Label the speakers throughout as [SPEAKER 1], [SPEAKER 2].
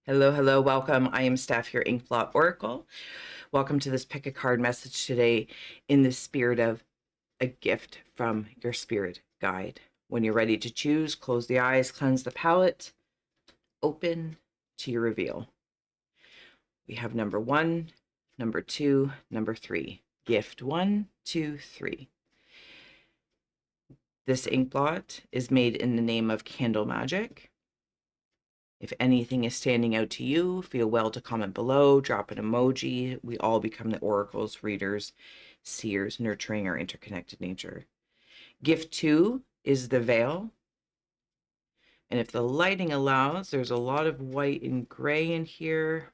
[SPEAKER 1] Hello, hello, welcome. I am Steph, your Inkblot Oracle. Welcome to this pick a card message today in the spirit of a gift from your spirit guide. When you're ready to choose, close the eyes, cleanse the palate, open to your reveal. We have number 1, number 2, number 3. Gift 1, 2, 3. This Inkblot is made in the name of Candle Magic. If anything is standing out to you, feel well to comment below, drop an emoji. We all become the oracles, readers, seers, nurturing our interconnected nature. Gift 2 is the veil. And if the lighting allows, there's a lot of white and gray in here.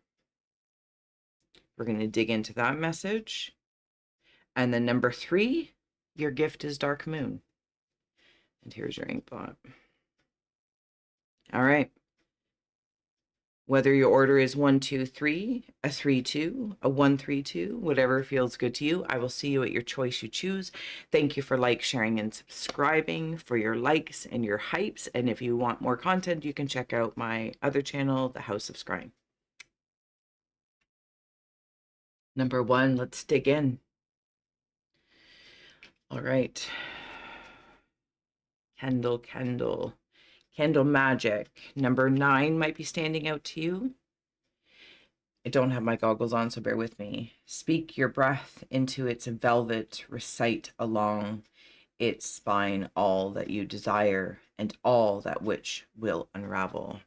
[SPEAKER 1] We're going to dig into that message. And then number 3, your gift is Dark Moon. And here's your Inkblot. All right. Whether your order is 1, 2, 3, a 3, 2, a 1, 3, 2, whatever feels good to you, I will see you at your choice you choose. Thank you for sharing, and subscribing, for your likes and your hypes. And if you want more content, you can check out my other channel, The House of Scrying. Number 1, let's dig in. All right. Candle magic. Number 9 might be standing out to you. I don't have my goggles on, so bear with me. Speak your breath into its velvet, recite along its spine all that you desire and all that which will unravel.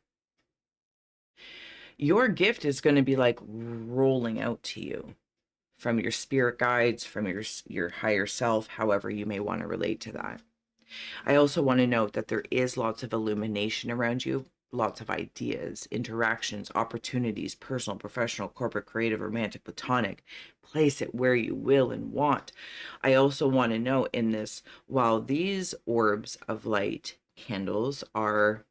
[SPEAKER 1] Your gift is going to be like rolling out to you from your spirit guides, from your higher self, however you may want to relate to that. I also want to note that there is lots of illumination around you, lots of ideas, interactions, opportunities, personal, professional, corporate, creative, romantic, platonic. Place it where you will and want. I also want to note in this, while these orbs of light candles are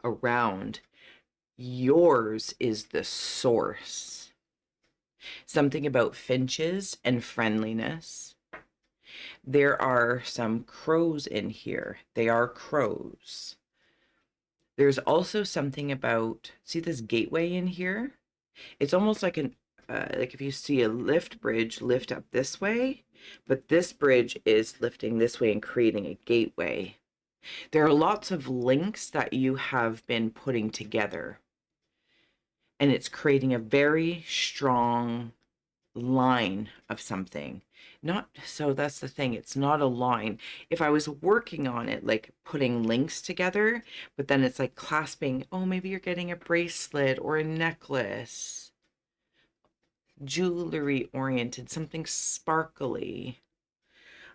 [SPEAKER 1] around, yours is the source. Something about finches and friendliness. There are some crows in here. They are crows. There's also something about, see this gateway in here? It's almost like like if you see a lift bridge lift up this way, but this bridge is lifting this way and creating a gateway. There are lots of links that you have been putting together, and it's creating a very strong line of something. Not so, that's the thing, it's not a line. If I was working on it, like putting links together, but then it's like clasping, oh, maybe you're getting a bracelet or a necklace, jewelry oriented, something sparkly.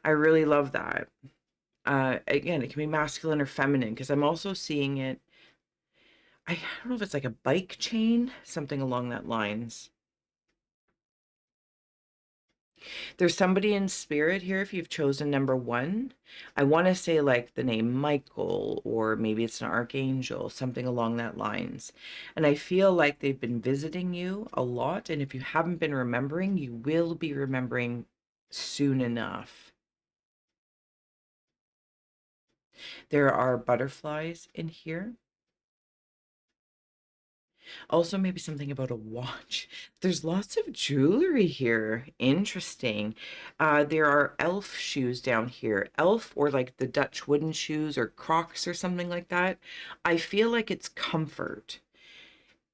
[SPEAKER 1] I really love that. Again, it can be masculine or feminine, because I'm also seeing it, I don't know if it's like a bike chain, something along that lines. There's somebody in spirit here if you've chosen number 1. I want to say like the name Michael, or maybe it's an archangel, something along that lines. And I feel like they've been visiting you a lot, and if you haven't been remembering, you will be remembering soon enough. There are butterflies in here. Also, maybe something about a watch. There's lots of jewelry here. Interesting. There are elf shoes down here. Elf, or like the Dutch wooden shoes, or Crocs or something like that. I feel like it's comfort.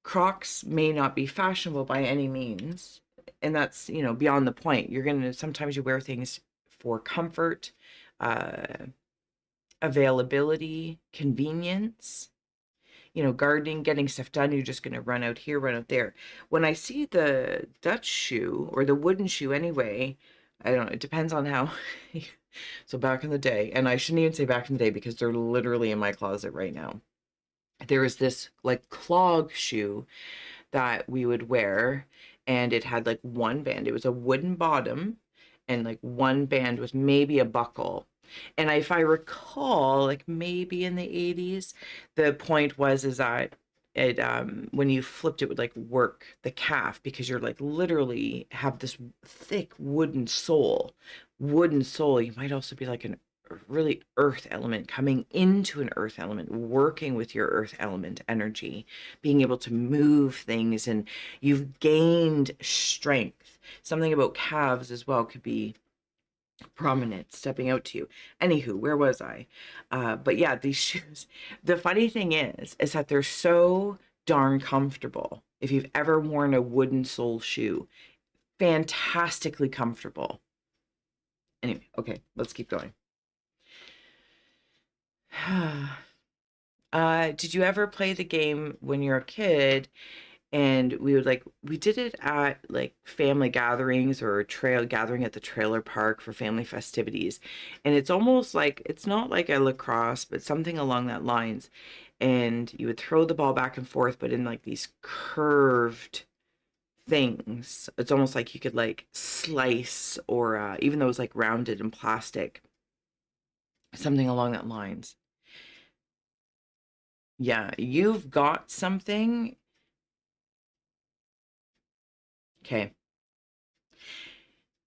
[SPEAKER 1] Crocs may not be fashionable by any means, and that's, beyond the point. Sometimes you wear things for comfort, uh, availability, convenience. Gardening, getting stuff done, you're just going to run out here, run out there. When I see the Dutch shoe, or the wooden shoe anyway, I don't know, it depends on how. So back in the day, and I shouldn't even say back in the day because they're literally in my closet right now. There was this like clog shoe that we would wear, and it had like one band. It was a wooden bottom and like one band with maybe a buckle. And if I recall, like maybe in the 80s, the point was is that it when you flipped, it would like work the calf, because you're like literally have this thick wooden sole. You might also be like an really earth element, coming into an earth element, working with your earth element energy, being able to move things, and you've gained strength. Something about calves as well could be prominent, stepping out to you. Anywho, where was I? But yeah, these shoes, the funny thing is that they're so darn comfortable. If you've ever worn a wooden sole shoe, fantastically comfortable. Anyway, okay, let's keep going. Did you ever play the game when you're a kid? And we did it at like family gatherings or a trail gathering at the trailer park for family festivities. And it's almost like, it's not like a lacrosse, but something along that lines. And you would throw the ball back and forth, but in like these curved things. It's almost like you could like slice, or even though it was like rounded and plastic, something along that lines. Yeah, you've got something. Okay.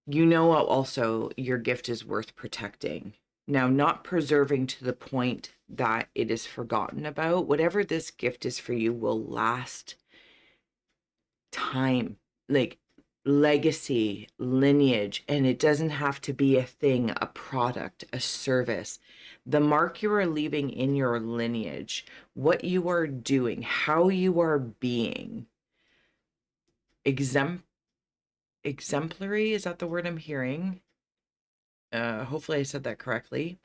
[SPEAKER 1] You know, also your gift is worth protecting. Now, not preserving to the point that it is forgotten about. Whatever this gift is for you will last time, like legacy, lineage, and it doesn't have to be a thing, a product, a service. The mark you are leaving in your lineage, what you are doing, how you are being, exemplary, is that the word I'm hearing? Hopefully I said that correctly.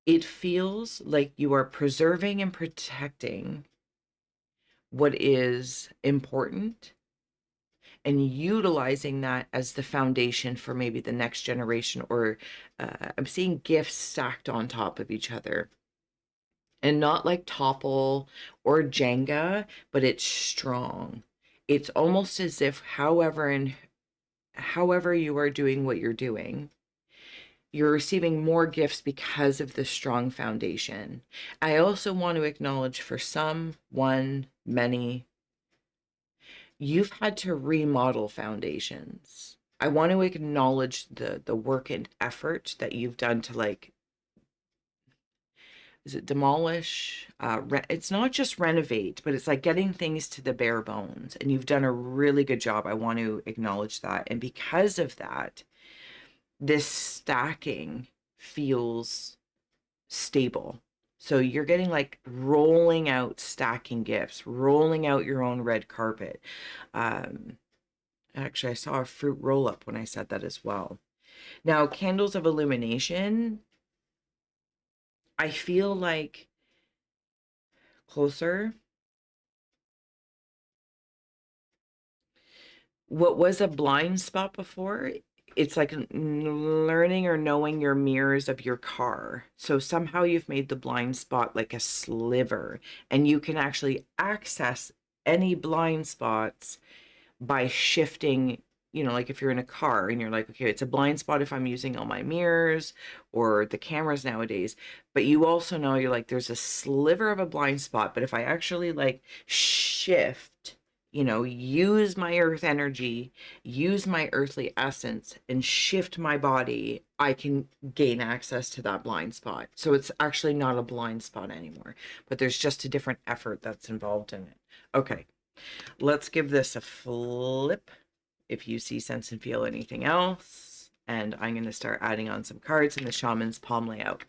[SPEAKER 1] It feels like you are preserving and protecting what is important and utilizing that as the foundation for maybe the next generation, or I'm seeing gifts stacked on top of each other, and not like topple or Jenga, but it's strong. It's almost as if however you are doing what you're doing, you're receiving more gifts because of the strong foundation. I also want to acknowledge, for some, one, many, you've had to remodel foundations. I want to acknowledge the work and effort that you've done to, like, is it demolish? It's not just renovate, but it's like getting things to the bare bones. And you've done a really good job. I want to acknowledge that. And because of that, this stacking feels stable. So you're getting like rolling out stacking gifts, rolling out your own red carpet. Um, Actually, I saw a fruit roll up when I said that as well. Now, candles of illumination, I feel like closer. What was a blind spot before, it's like learning or knowing your mirrors of your car. So somehow you've made the blind spot like a sliver, and you can actually access any blind spots by shifting. Like if you're in a car and you're like, okay, it's a blind spot if I'm using all my mirrors or the cameras nowadays, but you also know, you're like, there's a sliver of a blind spot, but if I actually like shift, use my earth energy, use my earthly essence and shift my body, I can gain access to that blind spot. So it's actually not a blind spot anymore, but there's just a different effort that's involved in it. Okay, let's give this a flip. If you see, sense, and feel anything else, and I'm going to start adding on some cards in the shaman's palm layout.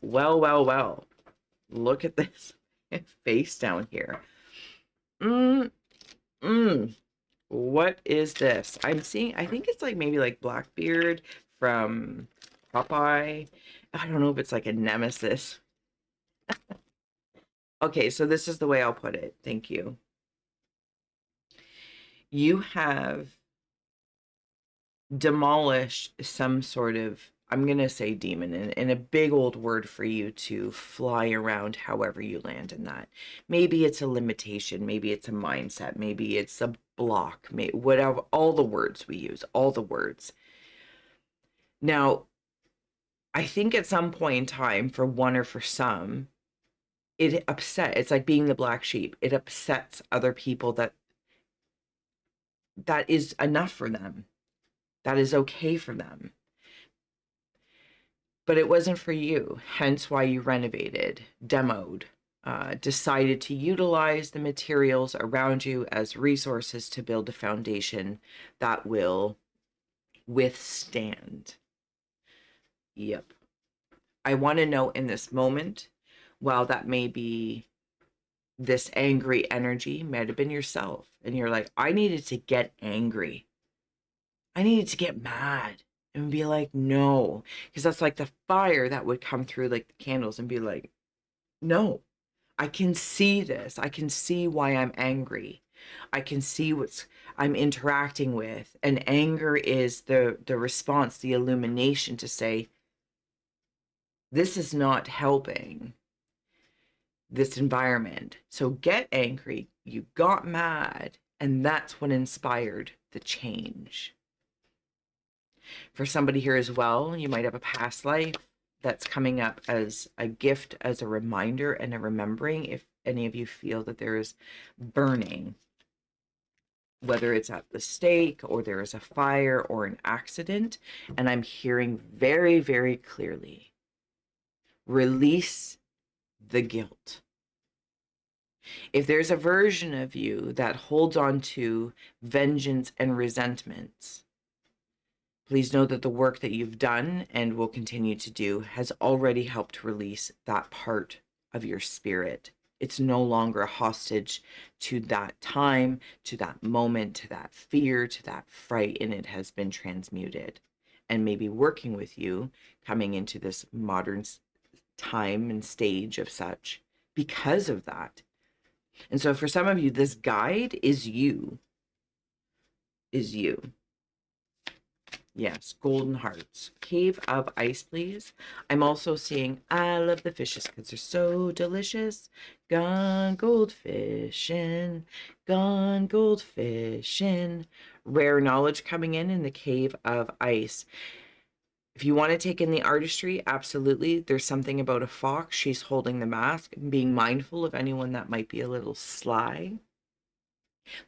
[SPEAKER 1] Well, well, well. Look at this face down here. What is this? I'm seeing, I think it's like maybe like Blackbeard from Popeye. I don't know if it's like a nemesis. Okay, so this is the way I'll put it. Thank you. You have demolished some sort of, I'm going to say demon, and a big old word for you to fly around however you land in that. Maybe it's a limitation, maybe it's a mindset, maybe it's a block, whatever, all the words we use, all the words. Now, I think at some point in time, for one or for some, it's like being the black sheep. It upsets other people that is enough for them. That is okay for them. but it wasn't for you. Hence why you renovated, demoed, decided to utilize the materials around you as resources to build a foundation that will withstand. Yep. I want to know in this moment, while that may be this angry energy, might have been yourself, and you're like, I needed to get angry. I needed to get mad and be like, no, because that's like the fire that would come through like the candles and be like, no, I can see this. I can see why I'm angry. I can see what's I'm interacting with. And anger is the response, the illumination to say, this is not helping this environment. So get angry. You got mad. And that's what inspired the change. For somebody here as well, you might have a past life that's coming up as a gift, as a reminder and a remembering. If any of you feel that there is burning, whether it's at the stake or there is a fire or an accident, and I'm hearing very, very clearly, release the guilt. If there's a version of you that holds on to vengeance and resentments, please know that the work that you've done and will continue to do has already helped release that part of your spirit. It's no longer a hostage to that time, to that moment, to that fear, to that fright, and it has been transmuted. And maybe working with you, coming into this modern time and stage of such, because of that. And so for some of you, this guide is you. Is you. Yes, golden hearts. Cave of ice, please. I'm also seeing, I love the fishes because they're so delicious. Gone goldfishing, gone goldfishing. Rare knowledge coming in the cave of ice. If you want to take in the artistry, absolutely. There's something about a fox. She's holding the mask and being mindful of anyone that might be a little sly.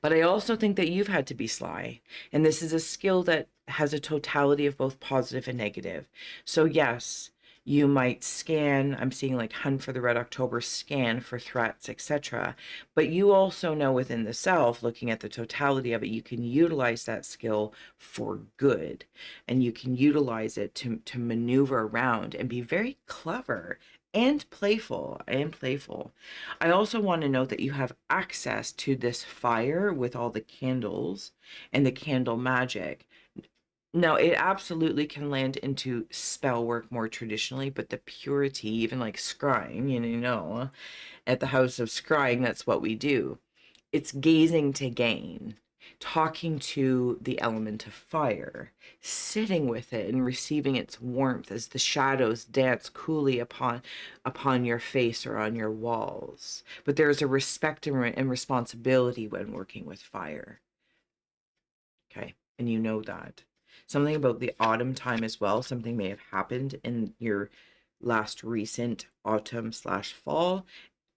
[SPEAKER 1] But I also think that you've had to be sly. And this is a skill that has a totality of both positive and negative. So yes, you might scan, I'm seeing like hunt for the red October, scan for threats, etc. But you also know within the self, looking at the totality of it, you can utilize that skill for good. And you can utilize it to maneuver around and be very clever and playful. I also want to note that you have access to this fire with all the candles and the candle magic. Now, it absolutely can land into spell work more traditionally, but the purity, even like scrying, at the house of scrying, that's what we do. It's gazing to gain, talking to the element of fire, sitting with it and receiving its warmth as the shadows dance coolly upon your face or on your walls. But there's a respect and responsibility when working with fire. Okay, and you know that. Something about the autumn time as well, something may have happened in your last recent autumn/fall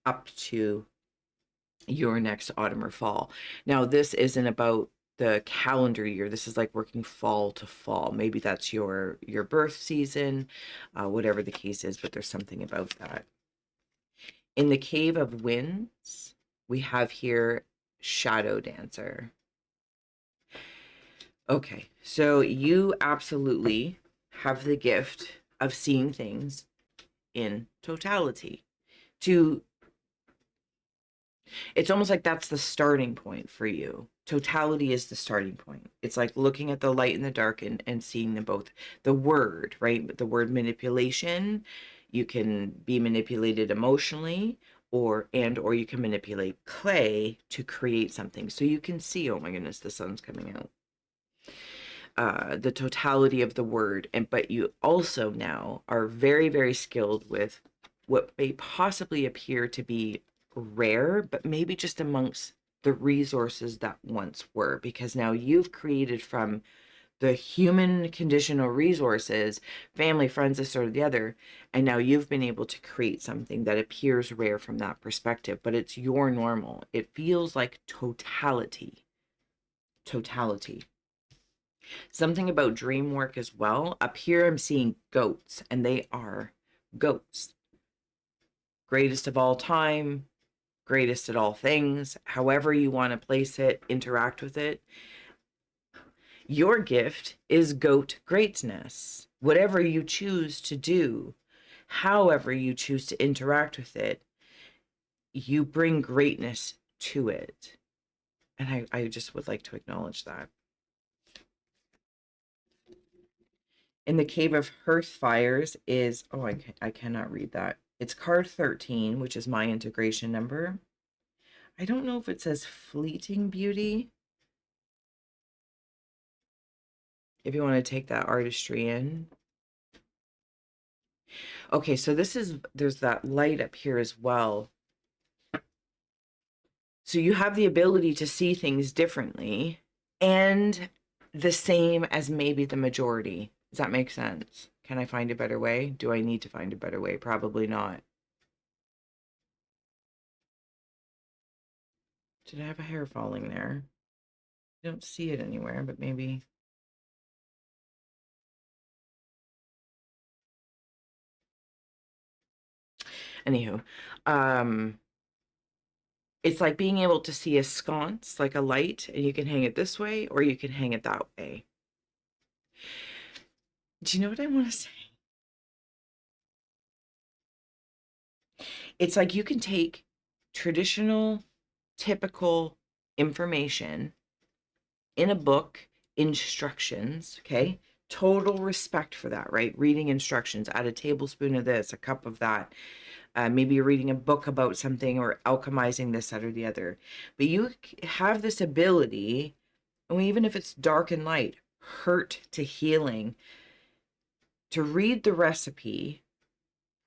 [SPEAKER 1] up to your next autumn or fall. Now, this isn't about the calendar year. This is like working fall to fall. Maybe that's your birth season, whatever the case is, but there's something about that. In the Cave of Winds, we have here Shadow Dancer. Okay, so you absolutely have the gift of seeing things in totality. It's almost like that's the starting point for you. Totality is the starting point. It's like looking at the light and the dark and seeing them both. The word, right? The word manipulation, you can be manipulated emotionally or you can manipulate clay to create something. So you can see, oh my goodness, the sun's coming out. The totality of the word, but you also now are very, very skilled with what may possibly appear to be rare, but maybe just amongst the resources that once were, because now you've created from the human conditional resources, family, friends, this or the other, and now you've been able to create something that appears rare from that perspective, but it's your normal. It feels like totality. Something about dream work as well. Up here, I'm seeing goats, and they are goats. Greatest of all time, greatest at all things, however you want to place it, interact with it. Your gift is goat greatness. Whatever you choose to do, however you choose to interact with it, you bring greatness to it. And I just would like to acknowledge that. In the Cave of Hearth Fires is, oh, I cannot read that. It's card 13, which is my integration number. I don't know if it says fleeting beauty. If you want to take that artistry in. Okay, so there's that light up here as well. So you have the ability to see things differently and the same as maybe the majority. Does that make sense? Can I find a better way? Do I need to find a better way? Probably not. Did I have a hair falling there? I don't see it anywhere, but maybe. Anywho, it's like being able to see a sconce, like a light, and you can hang it this way or you can hang it that way. Do you know what I want to say? It's like you can take traditional, typical information in a book, instructions, okay? Total respect for that, right? Reading instructions, add a tablespoon of this, a cup of that. Maybe you're reading a book about something or alchemizing this, that, or the other. But you have this ability, and even if it's dark and light, hurt to healing, to read the recipe,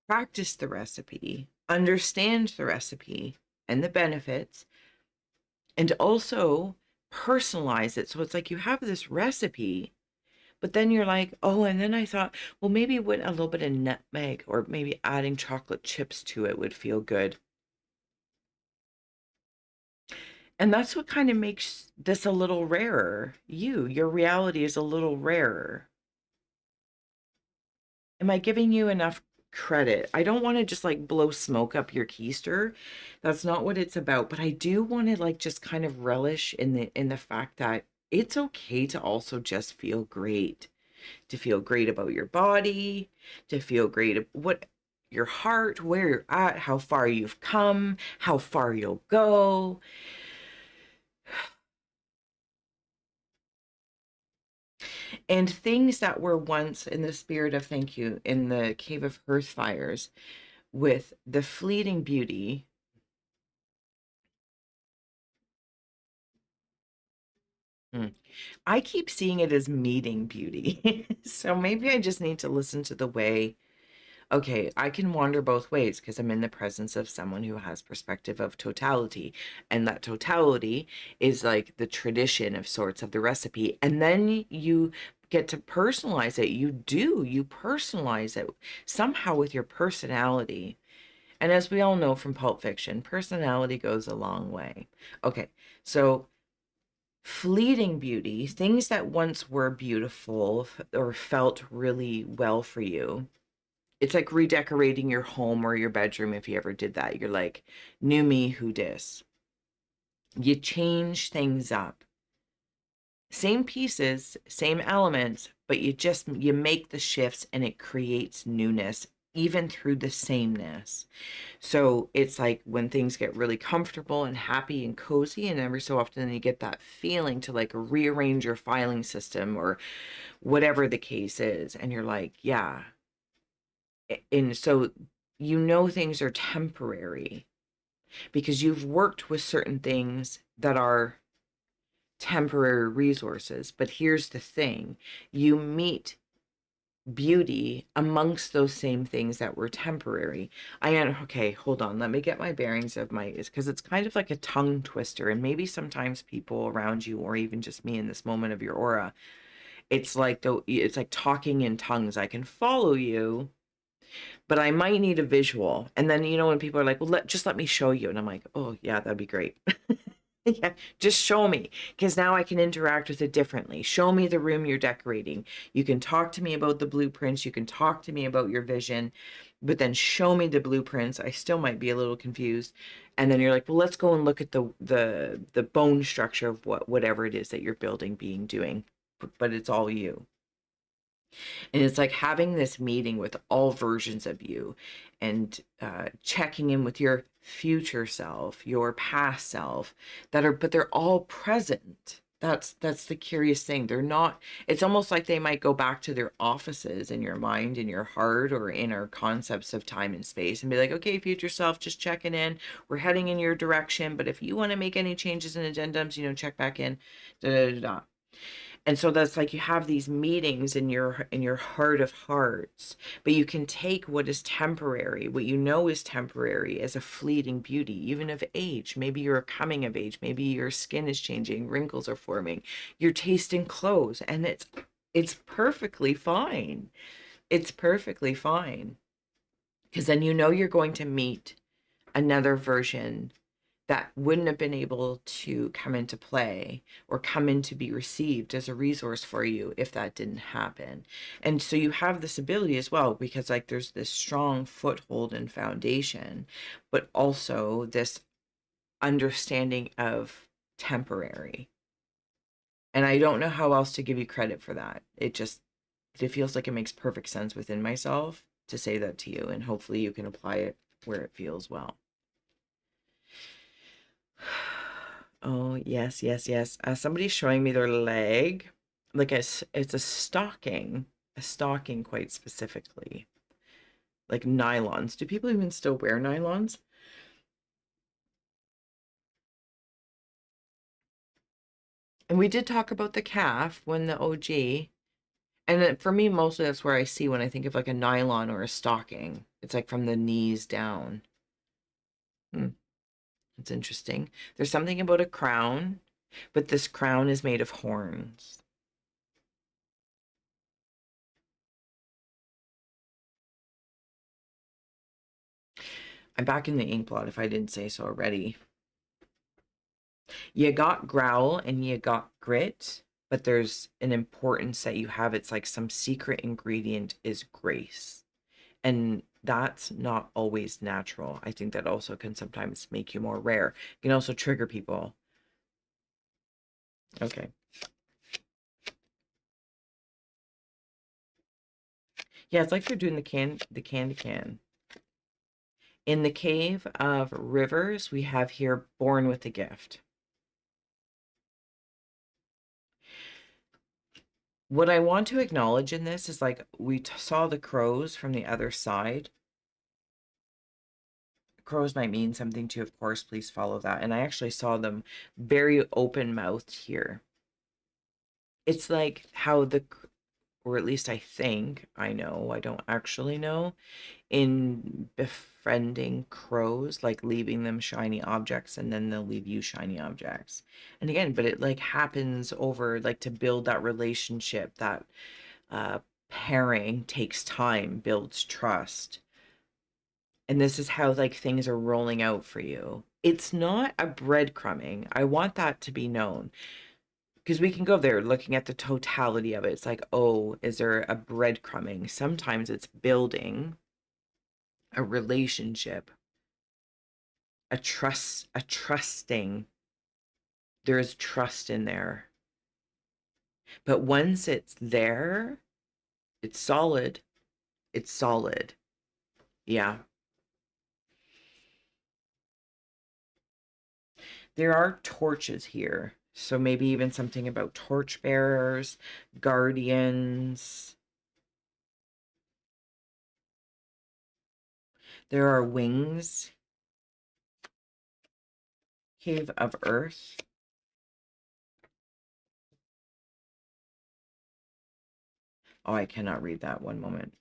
[SPEAKER 1] practice the recipe, understand the recipe and the benefits, and also personalize it. So it's like you have this recipe, but then you're like, oh, and then I thought, well, maybe with a little bit of nutmeg or maybe adding chocolate chips to it would feel good. And that's what kind of makes this a little rarer. Your reality is a little rarer. Am I giving you enough credit? I don't want to just like blow smoke up your keister. That's not what it's about. But I do want to like just kind of relish in the fact that it's okay to also just feel great. To feel great about your body, to feel great what your heart, where you're at, how far you've come, how far you'll go. And things that were once in the spirit of thank you in the Cave of Hearth Fires with the fleeting beauty. I keep seeing it as meeting beauty. So maybe I just need to listen to the way, okay, I can wander both ways because I'm in the presence of someone who has perspective of totality. And that totality is like the tradition of sorts of the recipe. And then you get to personalize it. You personalize it somehow with your personality. And as we all know from Pulp Fiction, personality goes a long way. Okay, so fleeting beauty, things that once were beautiful or felt really well for you. It's like redecorating your home or your bedroom if you ever did that. You're like, new me, who dis? You change things up. Same pieces, same elements, but you make the shifts and it creates newness even through the sameness. So it's like when things get really comfortable and happy and cozy, and every so often you get that feeling to like rearrange your filing system or whatever the case is. And you're like, yeah. And so things are temporary because you've worked with certain things that are temporary resources. But here's the thing, you meet beauty amongst those same things that were temporary. Okay, hold on, let me get my bearings of because it's kind of like a tongue twister, and maybe sometimes people around you or even just me in this moment of your aura, it's like talking in tongues. I can follow you, but I might need a visual. And then when people are like, well, just let me show you, and I'm like, oh yeah, that'd be great. Yeah, just show me, because now I can interact with it differently. Show me the room you're decorating. You can talk to me about the blueprints, you can talk to me about your vision, but then show me the blueprints. I still might be a little confused. And then you're like, well, let's go and look at the bone structure of whatever it is that you're building, doing, but it's all you. And it's like having this meeting with all versions of you and checking in with your future self, your past self, but they're all present. That's the curious thing. They're not, it's almost like they might go back to their offices in your mind, in your heart, or in our concepts of time and space and be like, okay, future self, just checking in. We're heading in your direction. But if you want to make any changes and addendums, check back in. Da, da, da, da. And so that's like you have these meetings in your heart of hearts, but you can take what is temporary, what you know is temporary, as a fleeting beauty, even of age. Maybe you're coming of age, maybe your skin is changing, wrinkles are forming, you're tasting clothes, and it's perfectly fine. It's perfectly fine, because then you're going to meet another version that wouldn't have been able to come into play or come in to be received as a resource for you if that didn't happen. And so you have this ability as well, because like there's this strong foothold and foundation, but also this understanding of temporary. And I don't know how else to give you credit for that. It feels like it makes perfect sense within myself to say that to you, and hopefully you can apply it where it feels well. Oh, yes, yes, yes. Somebody's showing me their leg. Like it's a stocking quite specifically. Like nylons. Do people even still wear nylons? And we did talk about the calf when the OG. And for me, mostly that's where I see when I think of like a nylon or a stocking. It's like from the knees down. Hmm, that's interesting. There's something about a crown, but this crown is made of horns. I'm back in the Inkblot if I didn't say so already. You got growl and you got grit, but there's an importance that you have. It's like some secret ingredient is grace. And that's not always natural. I think that also can sometimes make you more rare. It can also trigger people. Okay. Yeah, it's like they're doing the candy can. In the cave of rivers, we have here born with a gift. What I want to acknowledge in this is like we saw the crows from the other side. Crows might mean something to, of course, please follow that. And I actually saw them very open mouthed here. It's like how or at least I think I know, I don't actually know, in befriending crows, like leaving them shiny objects and then they'll leave you shiny objects. And again, but it like happens over like to build that relationship, that uh, pairing takes time, builds trust. And this is how like things are rolling out for you. It's not a breadcrumbing. I want that to be known, because we can go there looking at the totality of it. It's like, oh, is there a breadcrumbing? Sometimes it's building a relationship, a trusting. There is trust in there. But once it's there, it's solid. It's solid. Yeah. There are torches here. So maybe even something about torch bearers, guardians. There are wings. Cave of Earth. Oh, I cannot read that. One moment.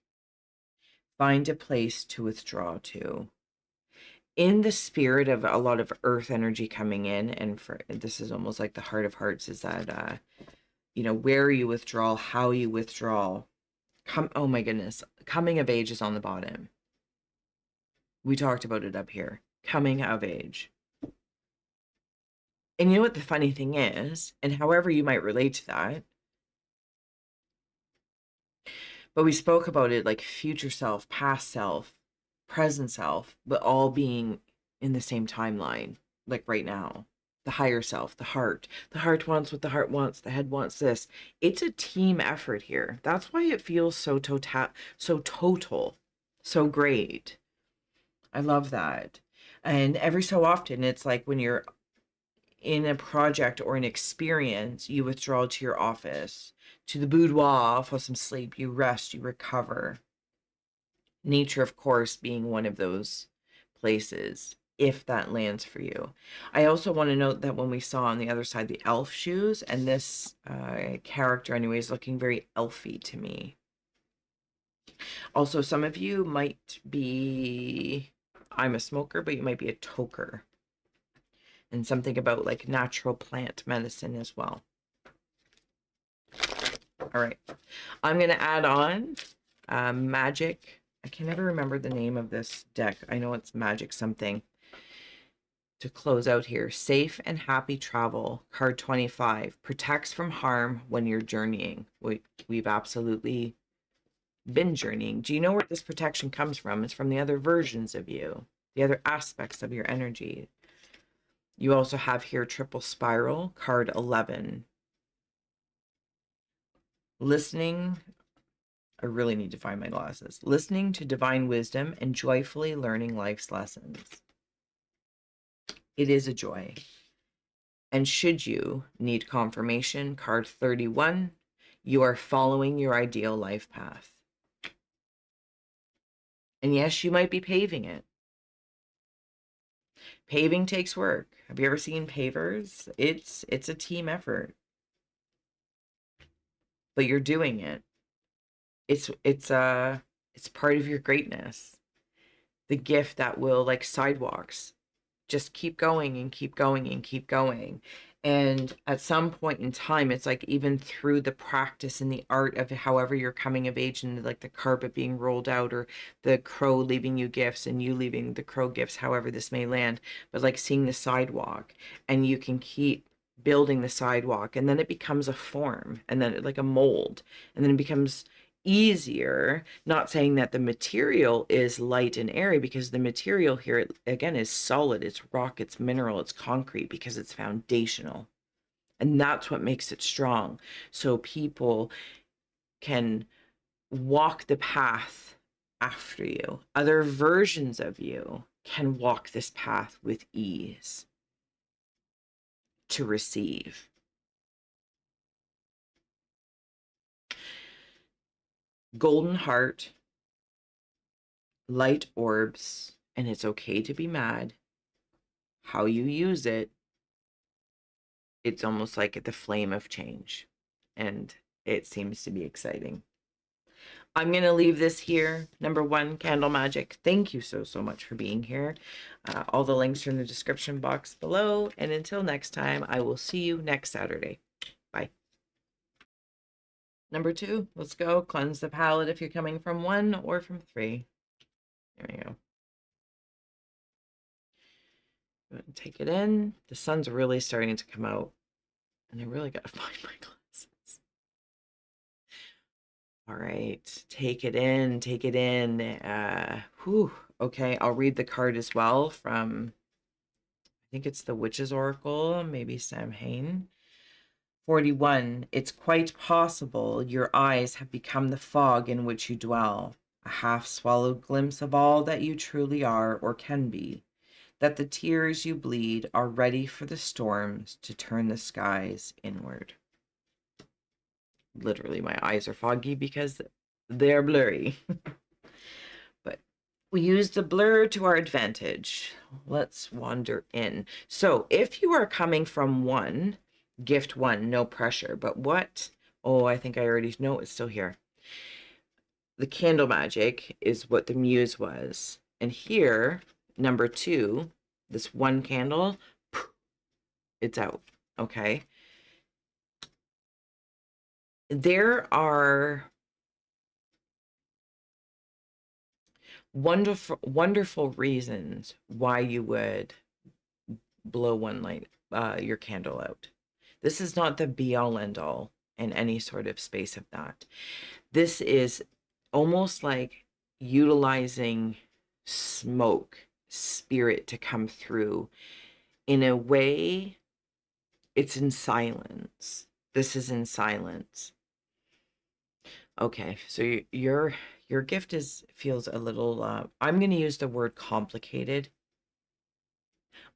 [SPEAKER 1] Find a place to withdraw to. In the spirit of a lot of earth energy coming in, and for this is almost like the heart of hearts, is that where you withdraw, how you withdraw. Oh my goodness. Coming of age is on the bottom. We talked about it up here. Coming of age. And you know what the funny thing is, and however you might relate to that, but we spoke about it like future self, past self, present self, but all being in the same timeline, like right now. The higher self, the heart. The heart wants what the heart wants, the head wants this. It's a team effort here. That's why it feels so total, so great. I love that. And every so often, it's like when you're in a project or an experience, you withdraw to your office, to the boudoir for some sleep. You rest, you recover. Nature, of course, being one of those places, if that lands for you. I also want to note that when we saw on the other side the elf shoes, and this character, anyways, looking very elfy to me. Also, some of you might be, I'm a smoker, but you might be a toker. And something about like natural plant medicine as well. All right. I'm going to add on magic. I can never remember the name of this deck. I know it's magic something. To close out here, safe and happy travel, card 25, protects from harm when you're journeying. We've absolutely been journeying. Do you know where this protection comes from? It's from the other versions of you, the other aspects of your energy. You also have here triple spiral, card 11. Listening, I really need to find my glasses. Listening to divine wisdom and joyfully learning life's lessons. It is a joy. And should you need confirmation, card 31, you are following your ideal life path. And yes, you might be paving it. Paving takes work. Have you ever seen pavers? It's a team effort. But you're doing it. It's part of your greatness. The gift that will, like sidewalks, just keep going and keep going and keep going. And at some point in time, it's like even through the practice and the art of however you're coming of age, and like the carpet being rolled out, or the crow leaving you gifts and you leaving the crow gifts, however this may land, but like seeing the sidewalk, and you can keep building the sidewalk, and then it becomes a form, and then like a mold, and then it becomes easier. Not saying that the material is light and airy, because the material here again is solid, it's rock, it's mineral, it's concrete, because it's foundational, and that's what makes it strong. So people can walk the path after you. Other versions of you can walk this path with ease to receive. Golden heart, light orbs, and it's okay to be mad. How you use it, it's almost like the flame of change, and it seems to be exciting. I'm going to leave this here. Number 1, candle magic. Thank you so much for being here. All the links are in the description box below, and until next time, I will see you next Saturday. Bye. Number 2, let's go. Cleanse the palette if you're coming from 1 or from 3. There we go. Take it in. The sun's really starting to come out, and I really got to find my glasses. All right, take it in, take it in. Okay, I'll read the card as well from, I think it's the Witch's Oracle, maybe Samhain. 41, it's quite possible your eyes have become the fog in which you dwell, a half-swallowed glimpse of all that you truly are or can be, that the tears you bleed are ready for the storms to turn the skies inward. Literally, my eyes are foggy because they're blurry. But we use the blur to our advantage. Let's wander in. So if you are coming from 1, gift 1, no pressure. But what? Oh, I think I already know it's still here. The candle magic is what the muse was. And here, number 2, this 1 candle, it's out. Okay. There are wonderful reasons why you would blow one light your candle out. This is not the be all end all in any sort of space of that. This is almost like utilizing smoke, spirit to come through in a way. It's in silence. This is in silence. Okay, so your gift feels a little I'm going to use the word complicated.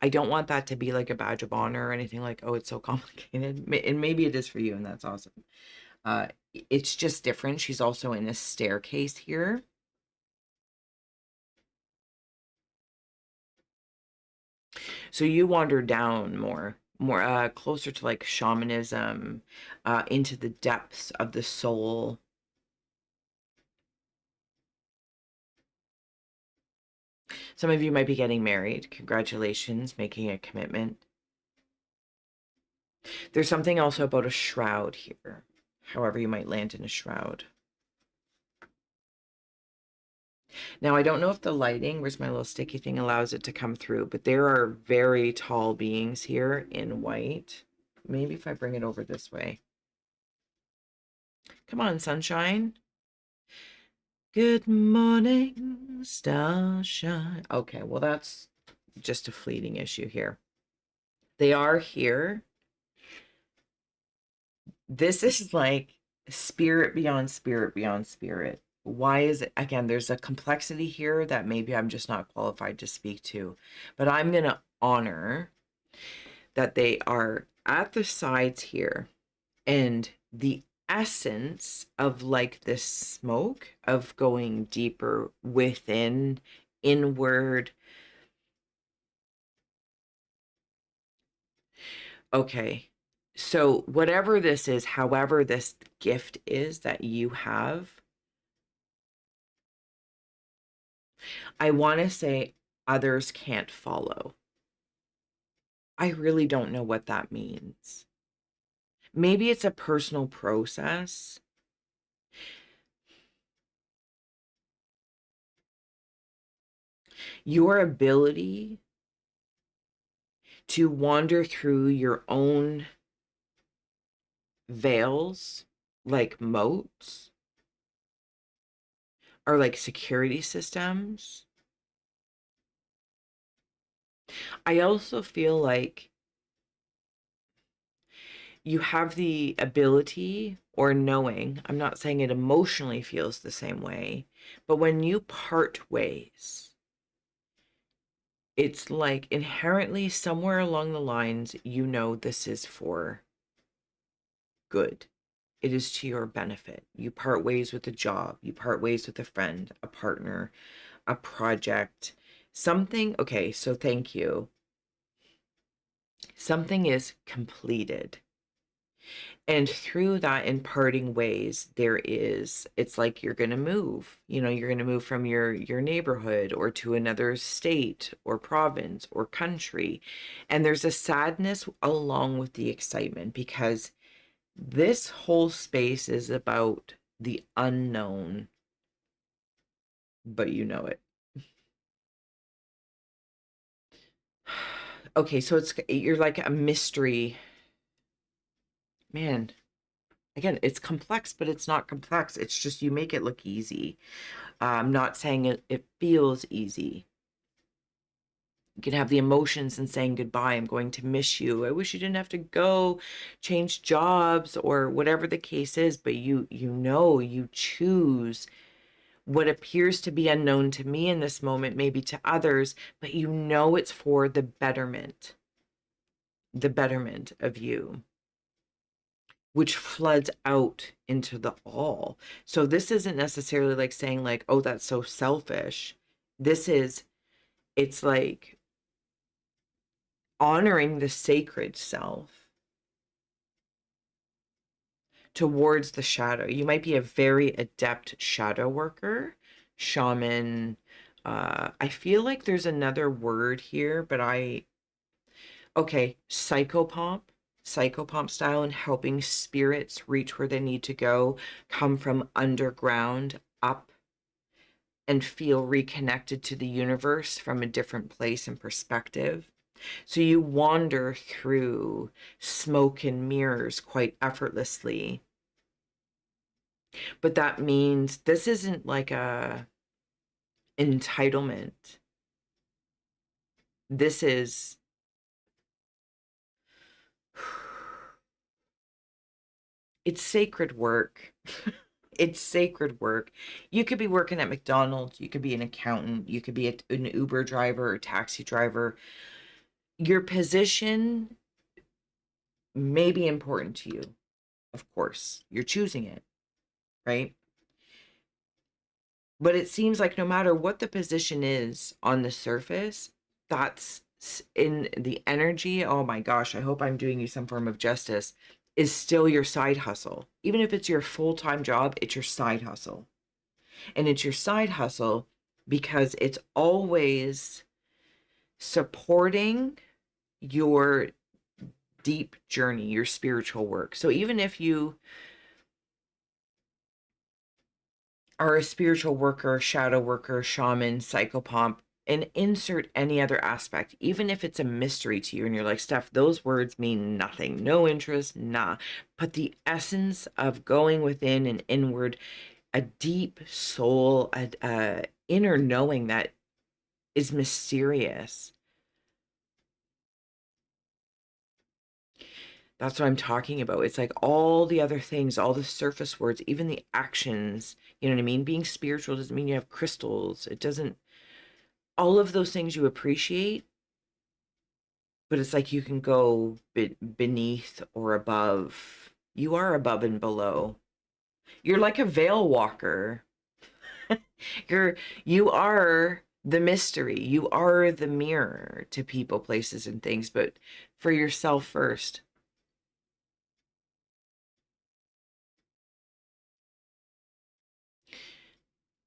[SPEAKER 1] I don't want that to be like a badge of honor or anything like, oh, it's so complicated. And maybe it is for you, and that's awesome. It's just different. She's also in a staircase here. So you wander down more closer to like shamanism, into the depths of the soul. Some of you might be getting married. Congratulations, making a commitment. There's something also about a shroud here. However, you might land in a shroud. Now, I don't know if the lighting, where's my little sticky thing, allows it to come through, but there are very tall beings here in white. Maybe if I bring it over this way. Come on, sunshine. Good morning, starshine. Okay, well, that's just a fleeting issue here. They are here. This is like spirit beyond spirit beyond spirit. Why is it? Again, there's a complexity here that maybe I'm just not qualified to speak to, but I'm going to honor that they are at the sides here, and the essence of like this smoke of going deeper within, inward. Okay. So whatever this is, however this gift is that you have, I want to say others can't follow. I really don't know what that means. Maybe it's a personal process. Your ability to wander through your own veils, like moats, or like security systems. I also feel like you have the ability or knowing, I'm not saying it emotionally feels the same way, but when you part ways, it's like inherently somewhere along the lines, you know, this is for good. It is to your benefit. You part ways with a job, you part ways with a friend, a partner, a project, something. Okay, so thank you. Something is completed. And through that, in parting ways, it's like you're going to move. You know, you're going to move from your neighborhood or to another state or province or country. And there's a sadness along with the excitement, because this whole space is about the unknown, but you know it. Okay, so you're like a mystery. Man, again, it's complex, but it's not complex. It's just you make it look easy. I'm not saying it feels easy. You can have the emotions and saying goodbye. I'm going to miss you. I wish you didn't have to go, change jobs, or whatever the case is, but you know, you choose what appears to be unknown to me in this moment, maybe to others, but you know it's for the betterment of you, which floods out into the all. So this isn't necessarily like saying like, oh, that's so selfish. It's like honoring the sacred self towards the shadow. You might be a very adept shadow worker, shaman. I feel like there's another word here, but okay, psychopomp style, and helping spirits reach where they need to go, come from underground up and feel reconnected to the universe from a different place and perspective. So you wander through smoke and mirrors quite effortlessly. But that means this isn't like a entitlement. This is it's sacred work. It's sacred work. You could be working at McDonald's, you could be an accountant, you could be an Uber driver or taxi driver. Your position may be important to you. Of course, you're choosing it, right? But it seems like no matter what the position is on the surface, that's in the energy. Oh my gosh, I hope I'm doing you some form of justice. Is still your side hustle. Even if it's your full-time job, it's your side hustle. And it's your side hustle because it's always supporting your deep journey, your spiritual work. So even if you are a spiritual worker, shadow worker, shaman, psychopomp, and insert any other aspect, even if it's a mystery to you and you're like, Steph, those words mean nothing, no interest, nah. But the essence of going within and inward, a deep soul, a inner knowing that is mysterious. That's what I'm talking about. It's like all the other things, all the surface words, even the actions, you know what I mean? Being spiritual doesn't mean you have crystals. It doesn't, all of those things you appreciate, but it's like you can go beneath or above. You are above and below. You're like a veil walker. You are the mystery. You are the mirror to people, places, and things, but for yourself first.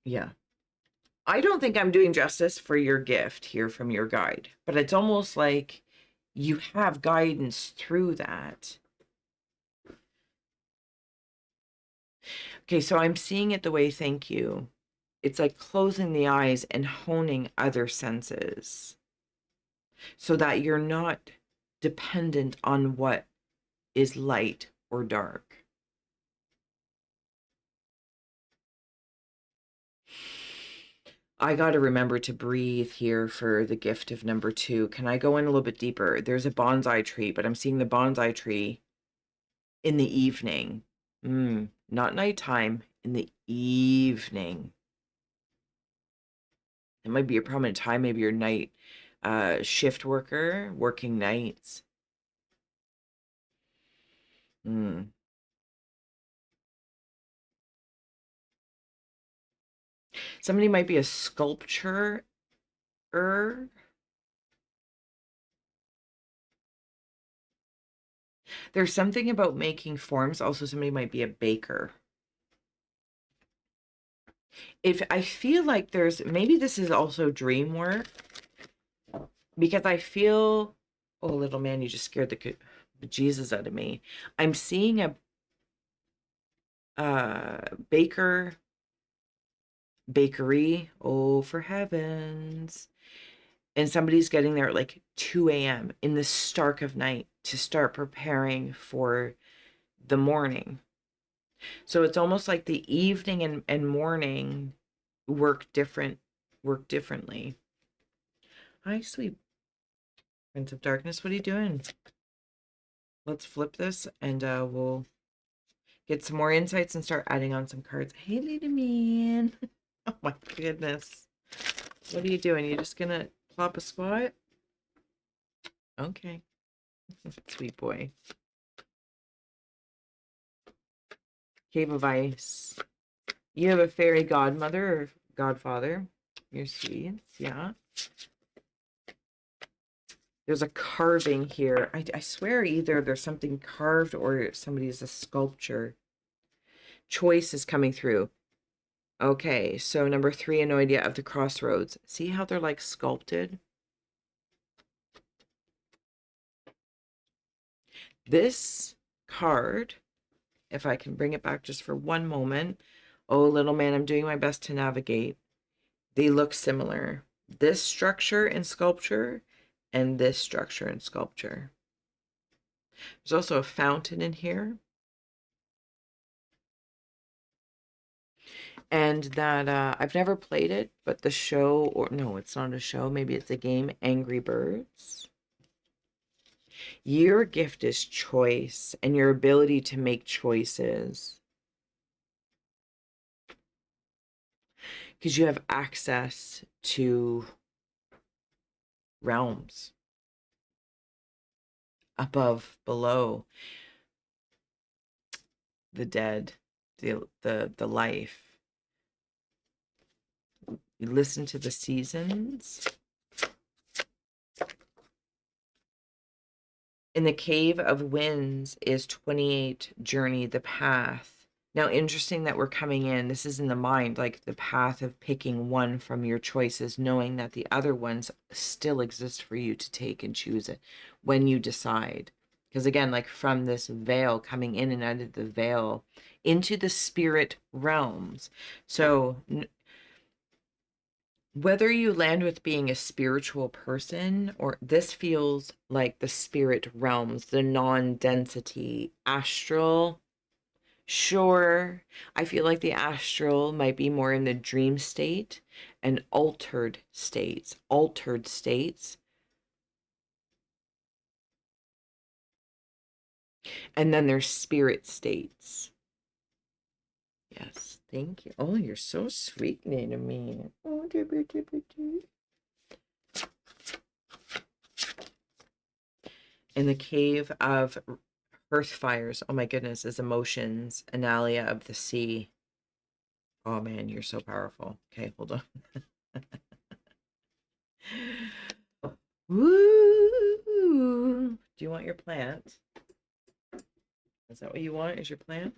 [SPEAKER 1] Yeah. I don't think I'm doing justice for your gift here from your guide, but it's almost like you have guidance through that. Okay, so I'm seeing it the way, thank you. It's like closing the eyes and honing other senses so that you're not dependent on what is light or dark. I got to remember to breathe here for the gift of number 2. Can I go in a little bit deeper? There's a bonsai tree, but I'm seeing the bonsai tree in the evening. Not nighttime, in the evening. It might be a prominent time, maybe your night shift worker, working nights. Somebody might be a sculptor. There's something about making forms. Also, somebody might be a baker. If I feel like there's, maybe this is also dream work, because I feel, oh, little man, you just scared the Jesus out of me. I'm seeing a bakery, oh, for heavens. And somebody's getting there at like 2 a.m. in the stark of night to start preparing for the morning. So it's almost like the evening and morning work differently. Hi, sweet Prince of Darkness. What are you doing? Let's flip this and we'll get some more insights and start adding on some cards. Hey, Lady Man. Oh my goodness. What are you doing? You just gonna plop a squat? Okay. Sweet boy. Cave of Ice. You have a fairy godmother or godfather. You're sweet. Yeah. There's a carving here. I swear either there's something carved or somebody's a sculpture. Choice is coming through. Okay, so number 3, Anoidia of the Crossroads. See how they're like sculpted? This card, if I can bring it back just for one moment. Oh, little man, I'm doing my best to navigate. They look similar. This structure and sculpture and this structure and sculpture. There's also a fountain in here. And that I've never played it, but the show, or no, it's not a show, maybe it's a game, Angry Birds. Your gift is choice and your ability to make choices. Because you have access to realms above, below the dead, the life. You listen to the seasons. In the Cave of Winds is 28 journey the path. Now, interesting that we're coming in. This is in the mind, like the path of picking one from your choices, knowing that the other ones still exist for you to take and choose it when you decide. Because again, like from this veil, coming in and out of the veil into the spirit realms. So whether you land with being a spiritual person, or this feels like the spirit realms, the non-density astral. Sure, I feel like the astral might be more in the dream state and altered states. And then there's spirit states. Yes, thank you. Oh, you're so sweet, to me. Oh, in the cave of earth fires, oh my goodness, is emotions, analia of the sea. Oh man, you're so powerful. Okay, hold on. Woo! Do you want your plant? Is that what you want? Is your plant?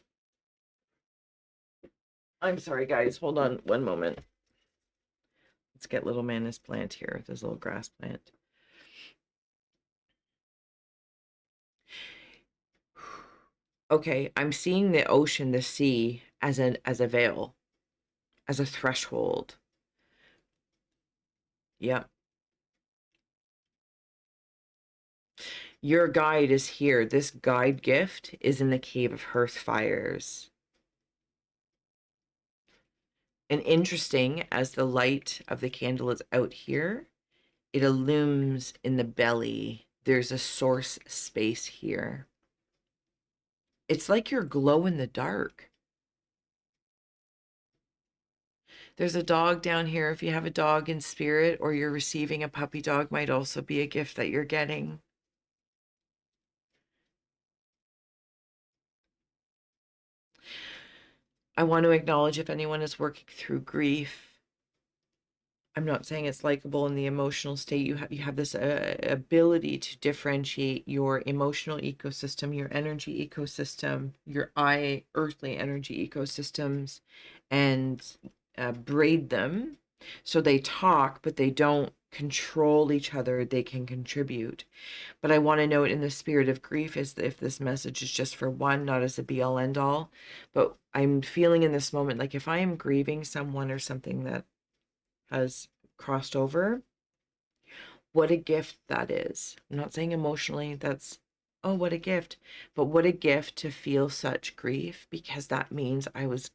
[SPEAKER 1] I'm sorry, guys. Hold on one moment. Let's get little man his plant here. This little grass plant. Okay, I'm seeing the ocean, the sea, as a veil, as a threshold. Yep. Your guide is here. This guide gift is in the Cave of Hearth Fires. And interesting, as the light of the candle is out here, it illumines in the belly. There's a source space here. It's like you're glow in the dark. There's a dog down here. If you have a dog in spirit or you're receiving a puppy dog, might also be a gift that you're getting. I want to acknowledge if anyone is working through grief. I'm not saying it's likable in the emotional state. You have this ability to differentiate your emotional ecosystem, your energy ecosystem, your earthly energy ecosystems, and braid them so they talk, but they don't control each other. They can contribute. But I want to note, in the spirit of grief, is if this message is just for one, not as a be all end all, but I'm feeling in this moment like if I am grieving someone or something that has crossed over, what a gift that is. I'm not saying emotionally that's, oh, what a gift, but what a gift to feel such grief, because that means I was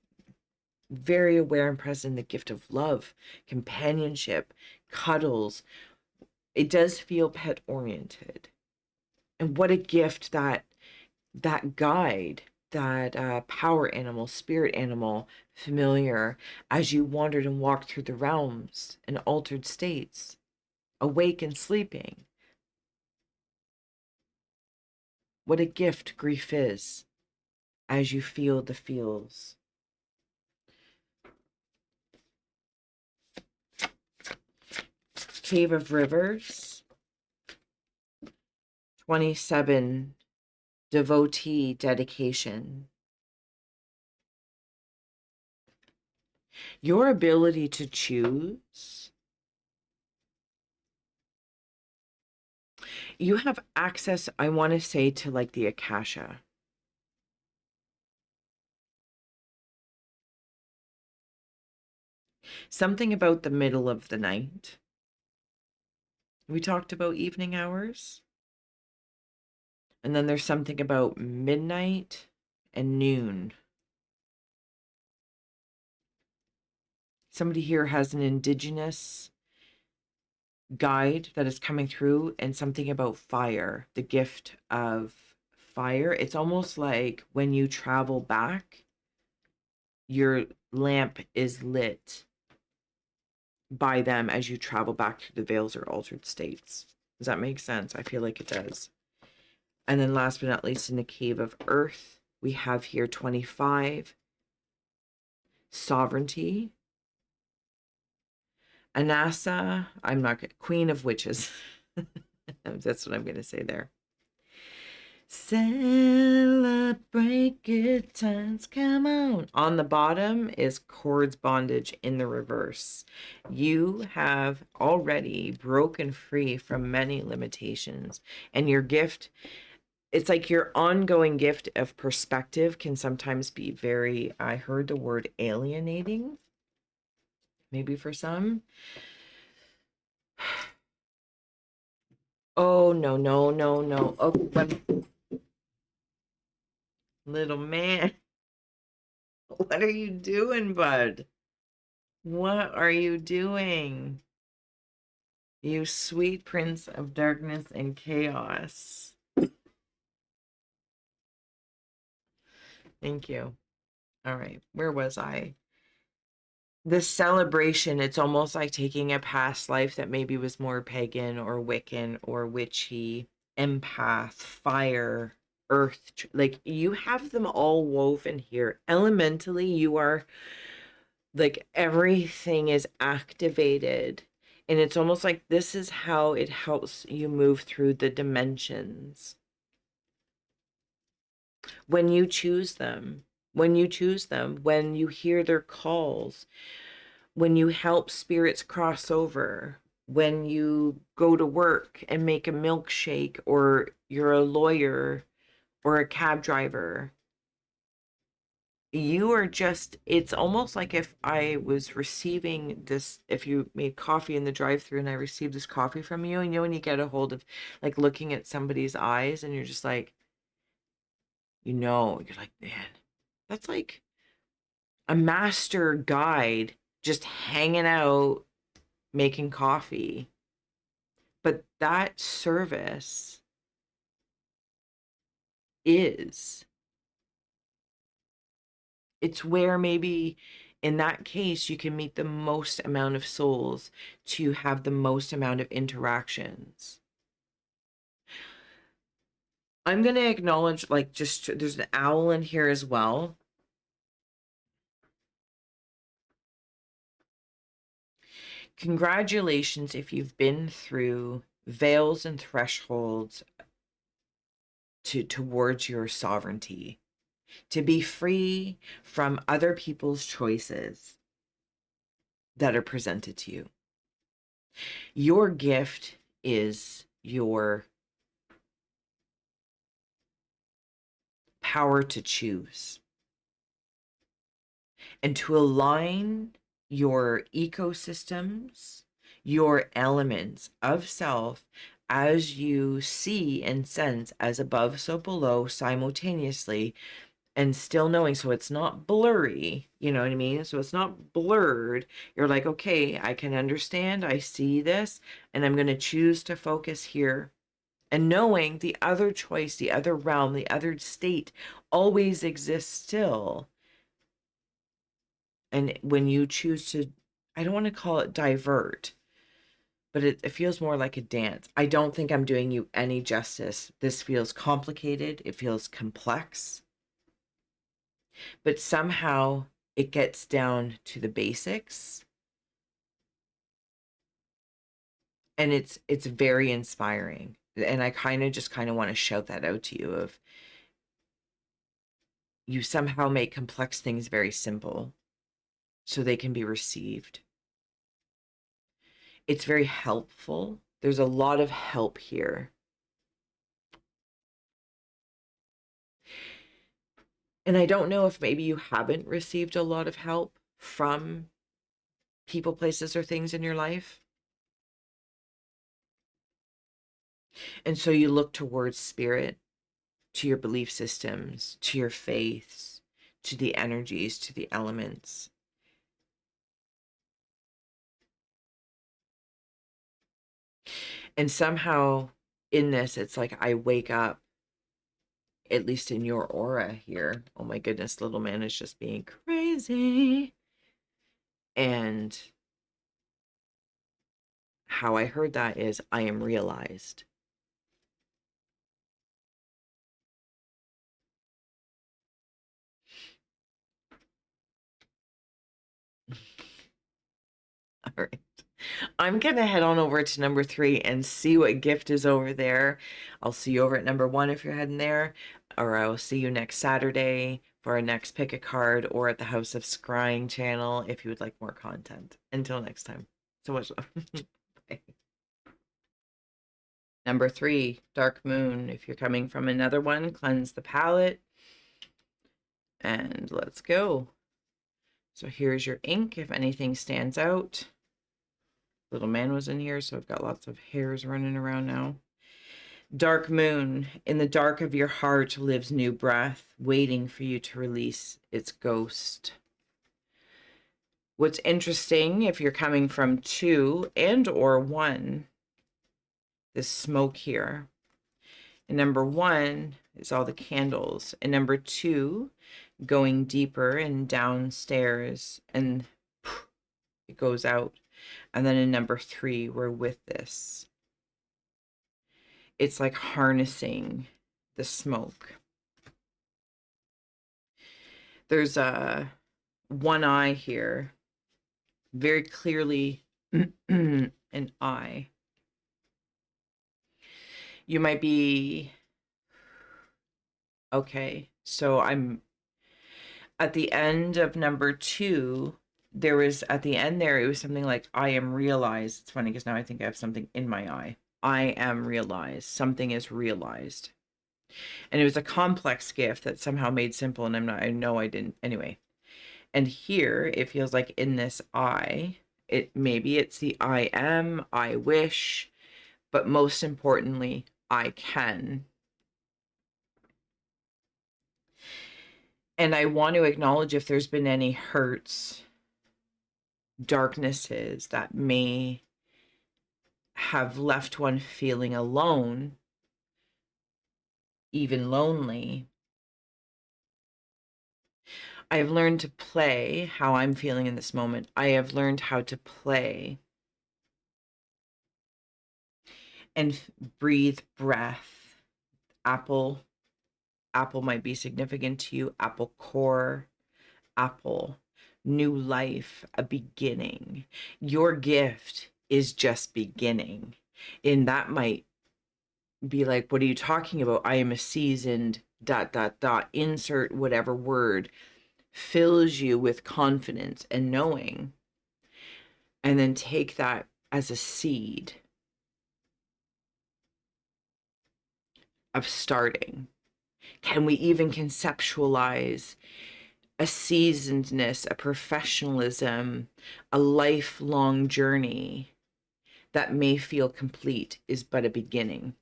[SPEAKER 1] very aware and present in the gift of love, companionship, cuddles. It does feel pet oriented. And what a gift that guide, that power animal, spirit animal, familiar, as you wandered and walked through the realms and altered states, awake and sleeping. What a gift grief is as you feel the feels. Cave of Rivers, 27, devotee dedication. Your ability to choose. You have access, I want to say, to like the Akasha. Something about the middle of the night. We talked about evening hours. And then there's something about midnight and noon. Somebody here has an indigenous guide that is coming through, and something about fire, the gift of fire. It's almost like when you travel back, your lamp is lit by them as you travel back through the veils or altered states. Does that make sense? I feel like it does. And then last but not least, in the cave of earth, we have here 25, sovereignty. Anasa, I'm not good. Queen of witches. That's what I'm going to say there. Celebrate good times, come on. On the bottom is cords bondage in the reverse. You have already broken free from many limitations, and your gift, it's like your ongoing gift of perspective can sometimes be very, I heard the word alienating, maybe for some. Oh, no, no, no, no. Oh, little man. What are you doing, bud? What are you doing? You sweet prince of darkness and chaos. Thank you. All right. Where was I? This celebration, it's almost like taking a past life that maybe was more pagan or Wiccan or witchy, empath, fire, earth. Like you have them all woven here. Elementally, you are like everything is activated, and it's almost like this is how it helps you move through the dimensions when you choose them, when you hear their calls, when you help spirits cross over, when you go to work and make a milkshake, or you're a lawyer or a cab driver. You are just, it's almost like if I was receiving this, if you made coffee in the drive-through and I received this coffee from you, and you know when you get a hold of like looking at somebody's eyes and you're just like, you're like, man, that's like a master guide just hanging out making coffee. But that service is, it's where maybe in that case you can meet the most amount of souls to have the most amount of interactions. I'm going to acknowledge, like, just there's an owl in here as well. Congratulations if you've been through veils and thresholds towards your sovereignty, to be free from other people's choices that are presented to you. Your gift is your power to choose and to align your ecosystems, your elements of self as you see and sense as above, so below simultaneously, and still knowing, so it's not blurry, you know what I mean? So it's not blurred. You're like, okay, I can understand, I see this, and I'm going to choose to focus here. And knowing the other choice, the other realm, the other state always exists still. And when you choose to, I don't want to call it divert, but it feels more like a dance. I don't think I'm doing you any justice. This feels complicated. It feels complex. But somehow it gets down to the basics. And it's very inspiring. And I kind of want to shout that out to you of you somehow make complex things very simple so they can be received. It's very helpful. There's a lot of help here. And I don't know if maybe you haven't received a lot of help from people, places, or things in your life. And so you look towards spirit, to your belief systems, to your faiths, to the energies, to the elements. And somehow in this, it's like I wake up, at least in your aura here. Oh my goodness, little man is just being crazy. And how I heard that is I am realized. All right. I'm going to head on over to number 3 and see what gift is over there. I'll see you over at number 1 if you're heading there, or I'll see you next Saturday for our next pick a card, or at the House of Scrying channel if you would like more content. Until next time, so much love. Bye. Number 3, Dark Moon. If you're coming from another one, cleanse the palette. And let's go. So here's your ink if anything stands out. Little man was in here, so I've got lots of hairs running around now. Dark Moon. In the dark of your heart lives new breath, waiting for you to release its ghost. What's interesting, if you're coming from 2 and or 1, this smoke here. And number 1 is all the candles. And number 2, going deeper and downstairs, and it goes out. And then in number 3, we're with this. It's like harnessing the smoke. There's a one eye here, very clearly an eye. You might be, okay, so I'm at the end of number 2. There was, at the end there, it was something like, I am realized. It's funny because now I think I have something in my eye. I am realized. Something is realized. And it was a complex gift that somehow made simple, and I know I didn't. Anyway. And here, it feels like in this I, maybe it's the I am, I wish, but most importantly, I can. And I want to acknowledge if there's been any hurts, darknesses that may have left one feeling alone, even lonely. I have learned to play how I'm feeling in this moment. I have learned how to play and breathe breath. Apple might be significant to you. Apple core, apple, new life, a beginning. Your gift is just beginning. And that might be like, what are you talking about? I am a seasoned ... insert whatever word fills you with confidence and knowing. And then take that as a seed of starting. Can we even conceptualize a seasonedness, a professionalism, a lifelong journey that may feel complete is but a beginning?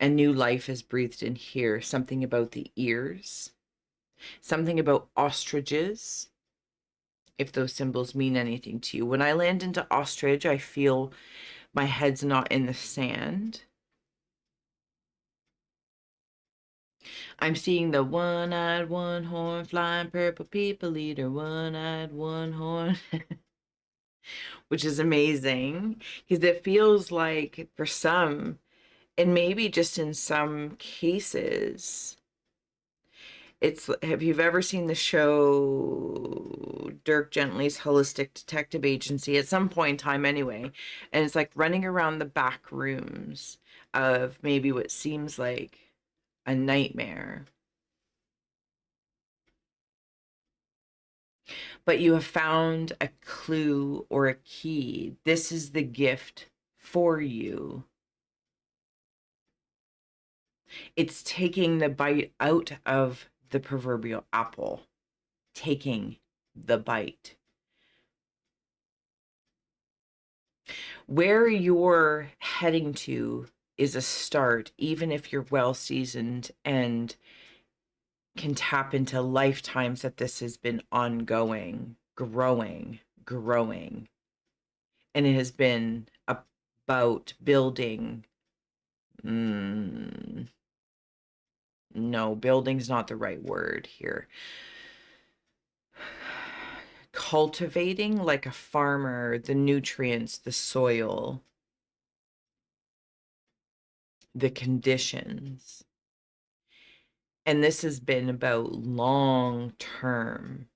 [SPEAKER 1] And new life is breathed in here. Something about the ears, something about ostriches, if those symbols mean anything to you. When I land into ostrich, I feel my head's not in the sand. I'm seeing the one-eyed, one-horn, flying purple people eater, one-eyed, one-horn, which is amazing because it feels like for some, and maybe just in some cases, it's, have you ever seen the show Dirk Gently's Holistic Detective Agency? At some point in time anyway, and it's like running around the back rooms of maybe what seems like a nightmare, but you have found a clue or a key. This is the gift for you. It's taking the bite out of the proverbial apple, taking the bite. where you're heading to is a start, even if you're well seasoned and can tap into lifetimes that this has been ongoing, growing. And it has been about building. No, building's not the right word here. Cultivating like a farmer, the nutrients, the soil, the conditions. And this has been about long term.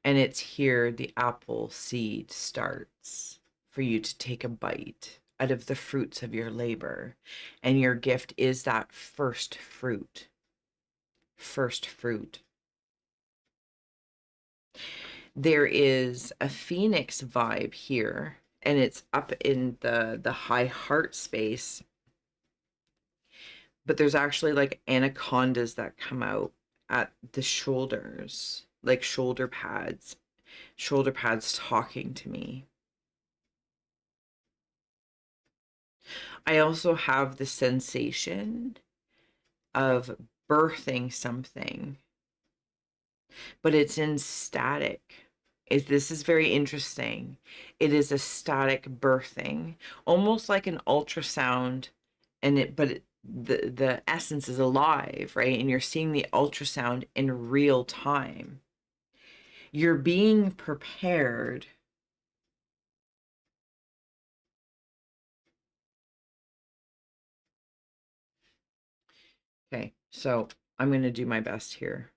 [SPEAKER 1] And it's here the apple seed starts for you to take a bite out of the fruits of your labor. And your gift is that first fruit. First fruit. There is a phoenix vibe here, and it's up in the high heart space. But there's actually like anacondas that come out at the shoulders, like shoulder pads talking to me. I also have the sensation of birthing something, but it's in static. This is very interesting. It is a static birthing, almost like an ultrasound, the essence is alive, right? And you're seeing the ultrasound in real time. You're being prepared. Okay, so I'm going to do my best here.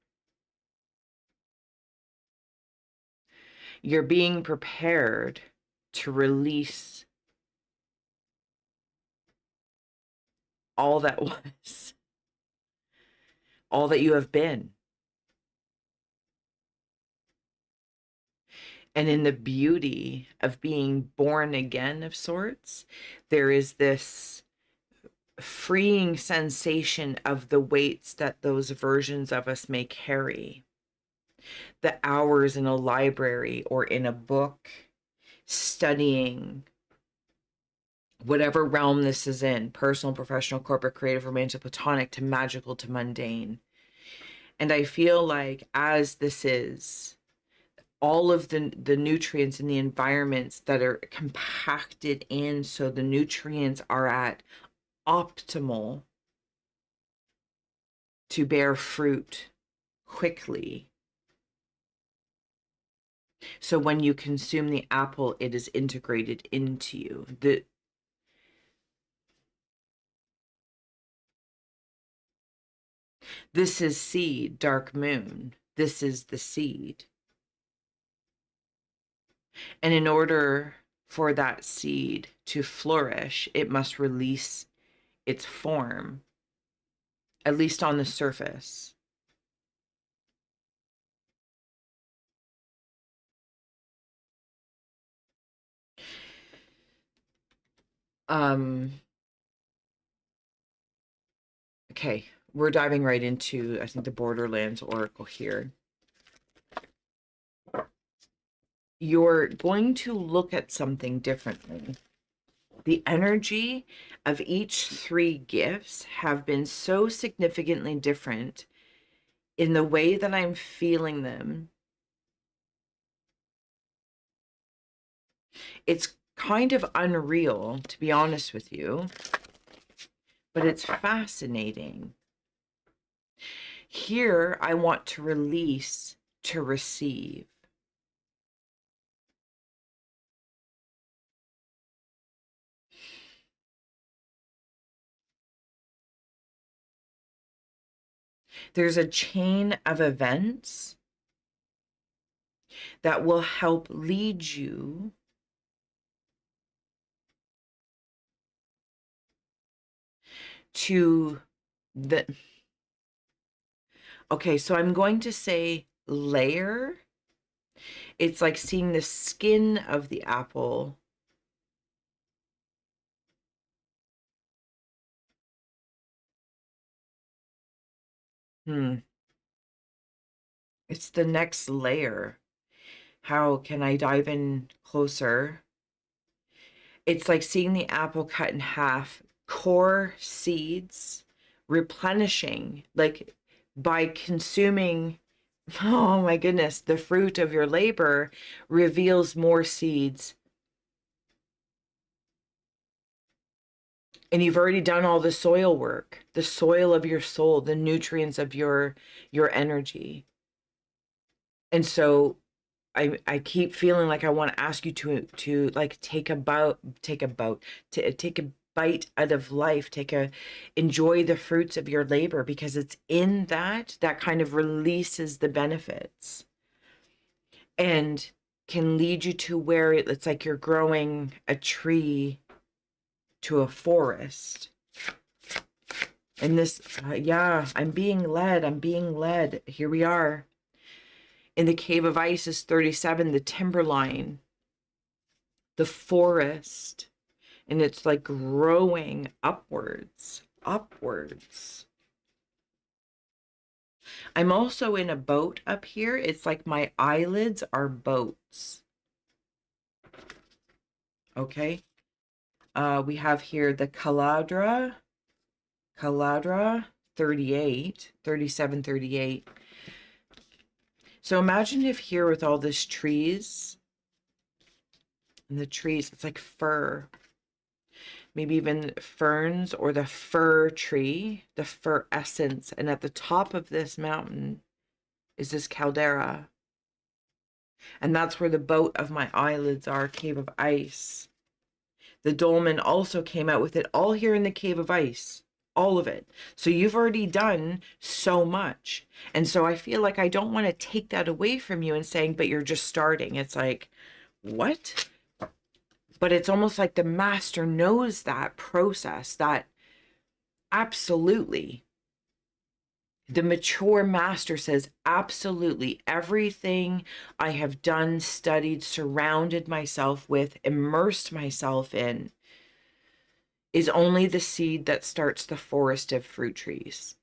[SPEAKER 1] You're being prepared to release all that was, all that you have been. And in the beauty of being born again of sorts, there is this freeing sensation of the weights that those versions of us may carry. The hours in a library or in a book, studying whatever realm this is in, personal, professional, corporate, creative, romantic, platonic, to magical, to mundane. And I feel like as this is, all of the nutrients in the environments that are compacted in so the nutrients are at optimal to bear fruit quickly. So when you consume the apple, it is integrated into you. This is seed, dark moon. This is the seed. And in order for that seed to flourish, it must release its form, at least on the surface. Okay, we're diving right into, I think, the Borderlands Oracle here. You're going to look at something differently. The energy of each three gifts have been so significantly different in the way that I'm feeling them. It's kind of unreal, to be honest with you, but it's fascinating. Here, I want to release to receive. There's a chain of events that will help lead you to the, okay, so I'm going to say layer. It's like seeing the skin of the apple. It's the next layer. How can I dive in closer? It's like seeing the apple cut in half, core seeds, replenishing, like by consuming, oh my goodness, the fruit of your labor reveals more seeds. And you've already done all the soil work, the soil of your soul, the nutrients of your energy. And so I keep feeling like I want to ask you to like take a bite out of life, enjoy the fruits of your labor, because it's in that kind of releases the benefits and can lead you to where it's like you're growing a tree to a forest. And this, yeah, I'm being led. Here we are. In the cave of ice is 37, the timberline, the forest, and it's like growing upwards. I'm also in a boat up here. It's like my eyelids are boats. Okay. We have here the Caladra 38, 37, 38. So imagine if here with all this trees, and the trees, it's like fur, maybe even ferns or the fir tree, the fir essence. And at the top of this mountain is this caldera. And that's where the boat of my eyelids are, cave of ice. The dolmen also came out with it all here in the cave of ice, all of it. So you've already done so much. And so I feel like I don't want to take that away from you and saying, but you're just starting. It's like, what? But it's almost like the master knows that process, that absolutely. The mature master says, absolutely, everything I have done, studied, surrounded myself with, immersed myself in, is only the seed that starts the forest of fruit trees.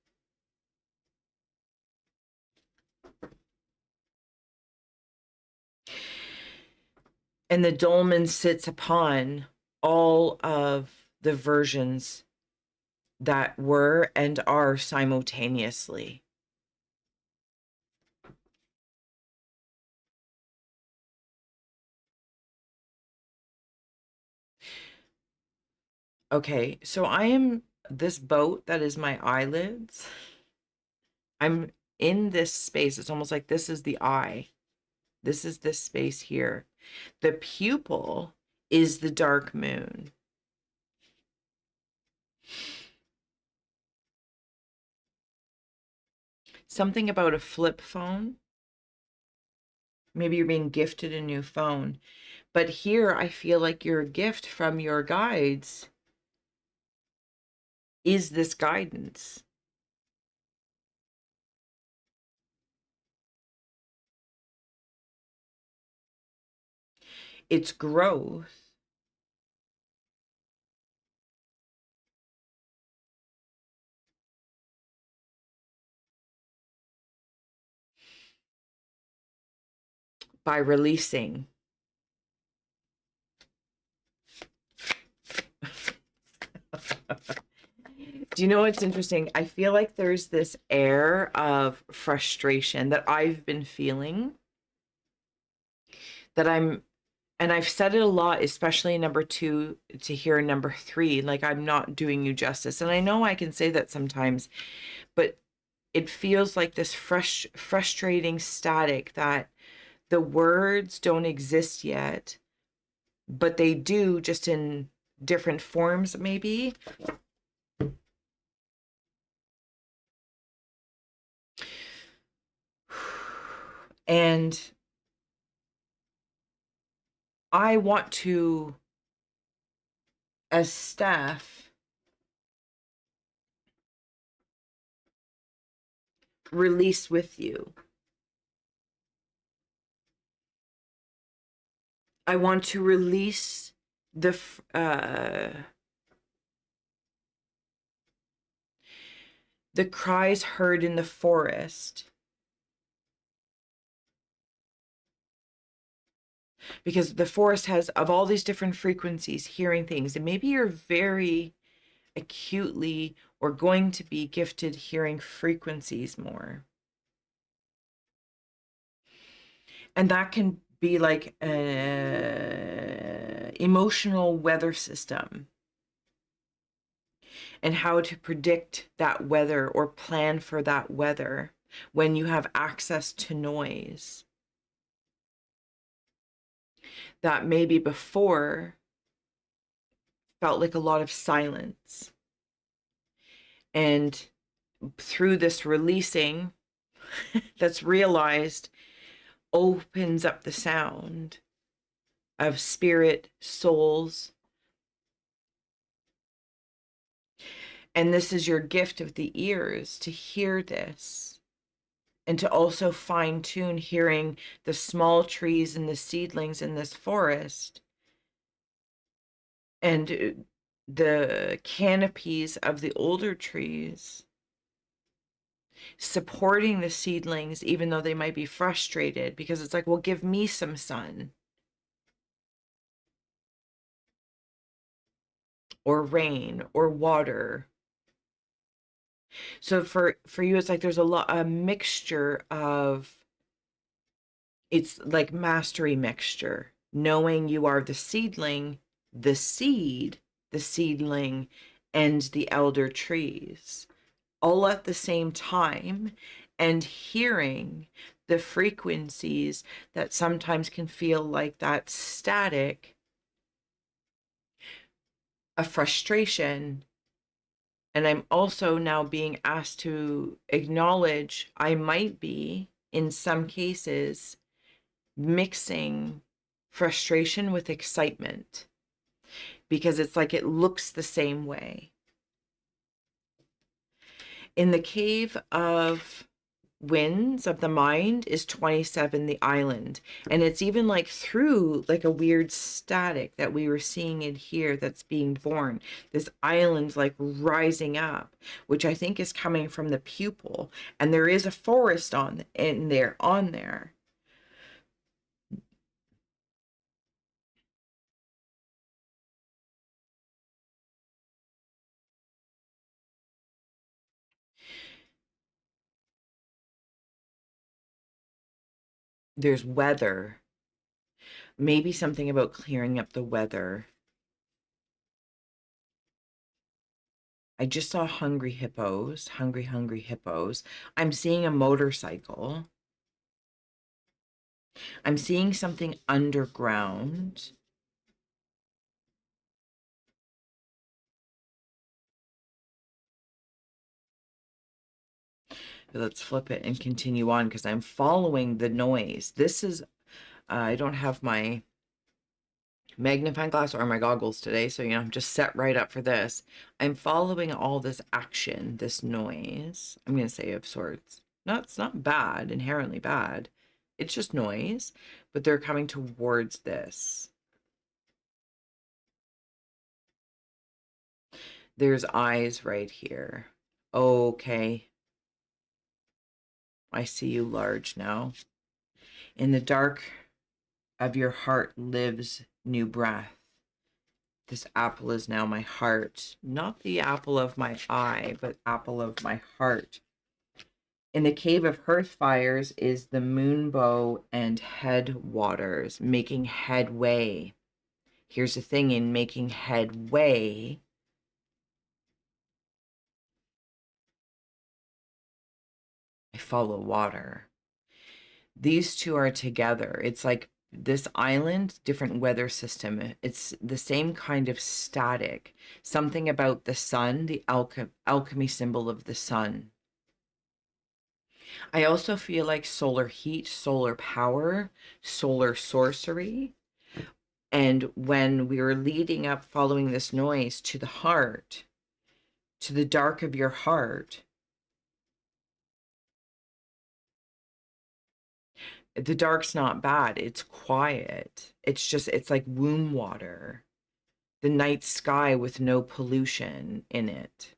[SPEAKER 1] And the dolmen sits upon all of the versions that were and are simultaneously. Okay, so I am this boat that is my eyelids. I'm in this space. It's almost like this is the eye. This is this space here. The pupil is the dark moon. Something about a flip phone. Maybe you're being gifted a new phone. But here I feel like your gift from your guides is this guidance. It's growth. By releasing. Do you know what's interesting? I feel like there's this air of frustration that I've been feeling, that and I've said it a lot, especially in number 2 to here in number 3, like I'm not doing you justice. And I know I can say that sometimes, but it feels like this frustrating static that the words don't exist yet, but they do, just in different forms maybe. And I want to, as staff, release with you. I want to release the cries heard in the forest because the forest has, of all these different frequencies, hearing things, and maybe you're very acutely or going to be gifted hearing frequencies more. And that can be like an emotional weather system, and how to predict that weather or plan for that weather when you have access to noise that maybe before felt like a lot of silence. And through this releasing that's realized, opens up the sound of spirit, souls. And this is your gift of the ears to hear this, and to also fine tune hearing the small trees and the seedlings in this forest, and the canopies of the older trees supporting the seedlings, even though they might be frustrated, because it's like, well, give me some sun or rain or water. So for you, it's like there's a mixture of, it's like mastery mixture, knowing you are the seedling, the seed, the seedling, and the elder trees all at the same time, and hearing the frequencies that sometimes can feel like that static, a frustration. And I'm also now being asked to acknowledge I might be, in some cases, mixing frustration with excitement, because it's like it looks the same way. In the cave of winds of the mind is 27, the island, and it's even like through like a weird static that we were seeing in here that's being born, this island like rising up, which I think is coming from the pupil, and there is a forest on there. There's weather, maybe something about clearing up the weather. I just saw hungry hippos, hungry hippos. I'm seeing a motorcycle. I'm seeing something underground. Let's flip it and continue on, because I'm following the noise. This is, I don't have my magnifying glass or my goggles today, so I'm just set right up for this. I'm following all this action, this noise, I'm going to say, of sorts. It's not bad, inherently bad. It's just noise, but they're coming towards this. There's eyes right here. Okay. I see you large now. In the dark of your heart lives new breath. This apple is now my heart, not the apple of my eye, but apple of my heart. In the cave of hearth fires is the moonbow and head waters, making headway. Here's the thing, in making headway, I follow water. These two are together. It's like this island, different weather system. It's the same kind of static. Something about the sun, the alchemy symbol of the sun. I also feel like solar heat, solar power, solar sorcery. And when we were leading up, following this noise to the heart, to the dark of your heart, the dark's not bad. It's quiet. It's like womb water, the night sky with no pollution in it.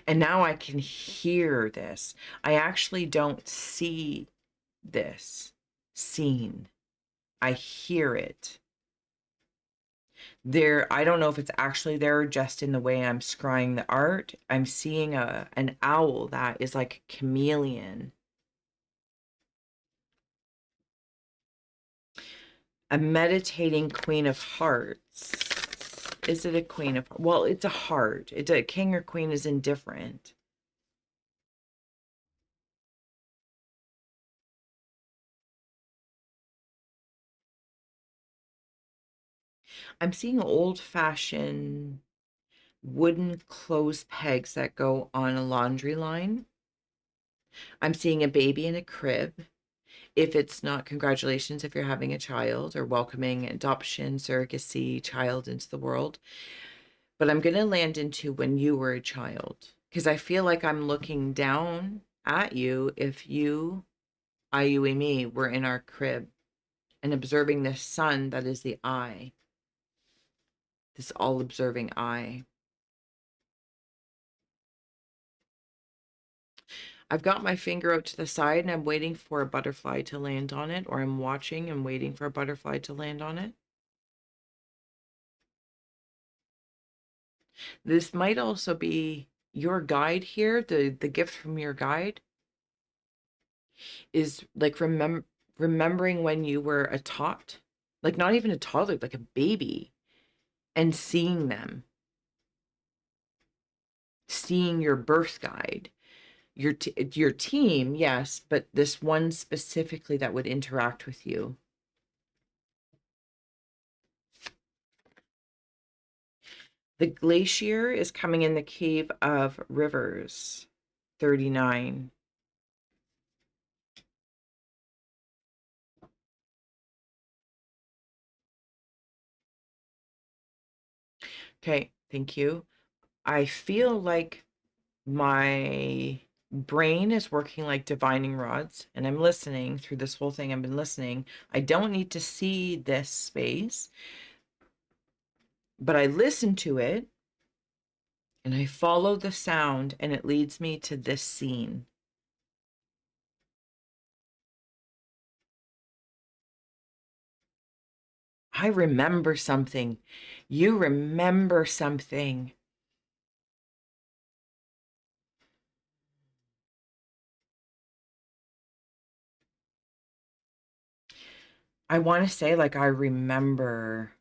[SPEAKER 1] And now I can hear this. I actually don't see this scene. I hear it. There, I don't know if it's actually there just in the way I'm scrying the art. I'm seeing an owl that is like a chameleon. A meditating queen of hearts. Is it a queen of, well, it's a heart. It's a king or queen is indifferent. I'm seeing old-fashioned wooden clothes pegs that go on a laundry line. I'm seeing a baby in a crib. If it's not, congratulations if you're having a child or welcoming adoption, surrogacy, child into the world. But I'm going to land into when you were a child because I feel like I'm looking down at you if you, I, you, and me, were in our crib and observing this sun that is the eye, this all observing eye. I've got my finger out to the side and I'm waiting for a butterfly to land on it, or I'm watching and waiting for a butterfly to land on it. This might also be your guide here. The gift from your guide is like remembering when you were a tot, like not even a toddler, like a baby, and seeing them, seeing your birth guide, your team, yes, but this one specifically that would interact with you. The glacier is coming in the Cave of Rivers, 39. Okay, thank you. I feel like my brain is working like divining rods, and I'm listening through this whole thing. I've been listening. I don't need to see this space, but I listen to it and I follow the sound, and it leads me to this scene. I remember something. You remember something. I want to say, like, I remember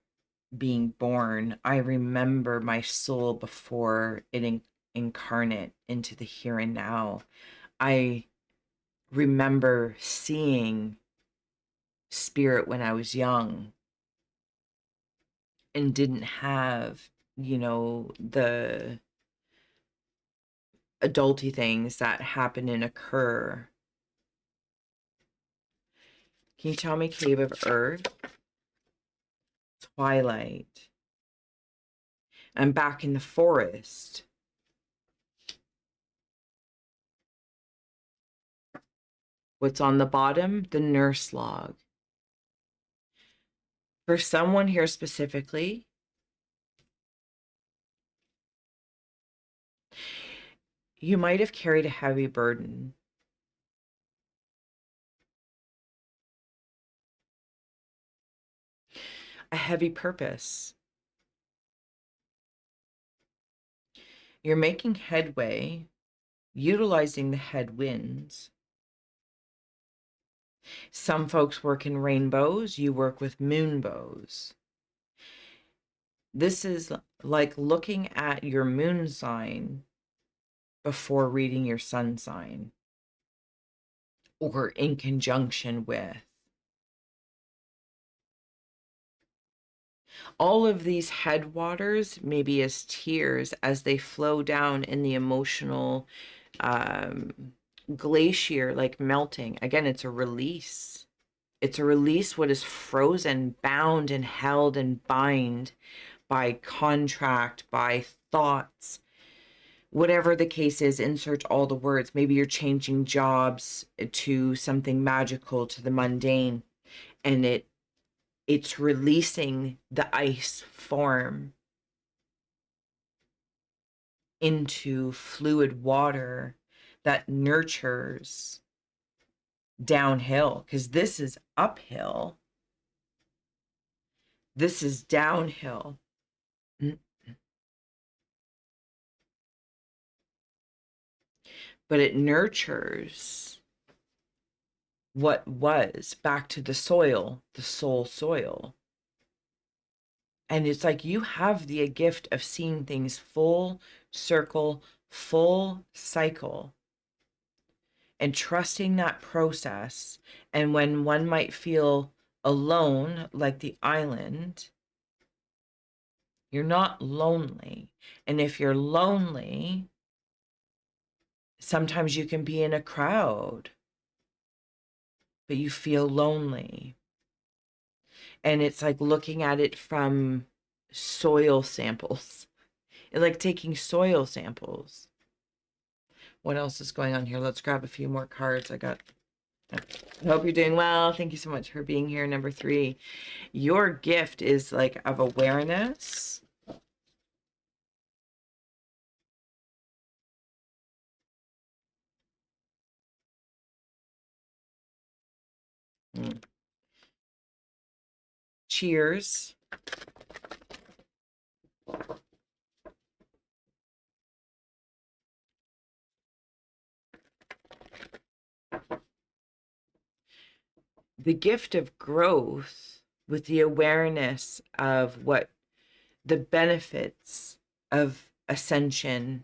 [SPEAKER 1] being born. I remember my soul before it incarnate into the here and now. I remember seeing spirit when I was young and didn't have, the adulty things that happen and occur. Can you tell me Cave of Earth? Twilight. I'm back in the forest. What's on the bottom? The nurse log. For someone here specifically, you might have carried a heavy burden. A heavy purpose. You're making headway, utilizing the headwinds. Some folks work in rainbows, you work with moonbows. This is like looking at your moon sign before reading your sun sign, or in conjunction with. All of these headwaters, maybe as tears, as they flow down in the emotional glacier, like melting. Again, it's a release. It's a release what is frozen, bound and held and bind by contract, by thoughts, whatever the case is. Insert all the words. Maybe you're changing jobs to something magical, to the mundane, and it's releasing the ice form. into fluid water that nurtures downhill, because this is uphill. This is downhill. But it nurtures what was back to the soil, the soul soil. And it's like you have the gift of seeing things full circle, full cycle, and trusting that process. And when one might feel alone, like the island, you're not lonely. And if you're lonely, sometimes you can be in a crowd, but you feel lonely. And it's like looking at it from soil samples. It's like taking soil samples. What else is going on here? Let's grab a few more cards. I hope you're doing well. Thank you so much for being here. Number 3, your gift is like of awareness. Cheers. The gift of growth with the awareness of what the benefits of ascension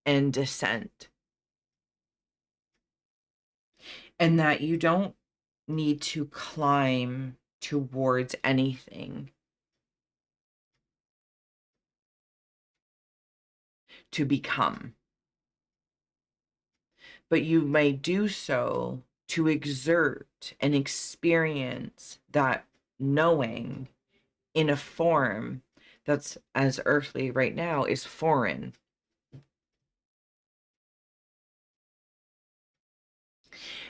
[SPEAKER 1] and descent. And that you don't need to climb towards anything to become, but you may do so to exert and experience that knowing in a form that's, as earthly right now, is foreign.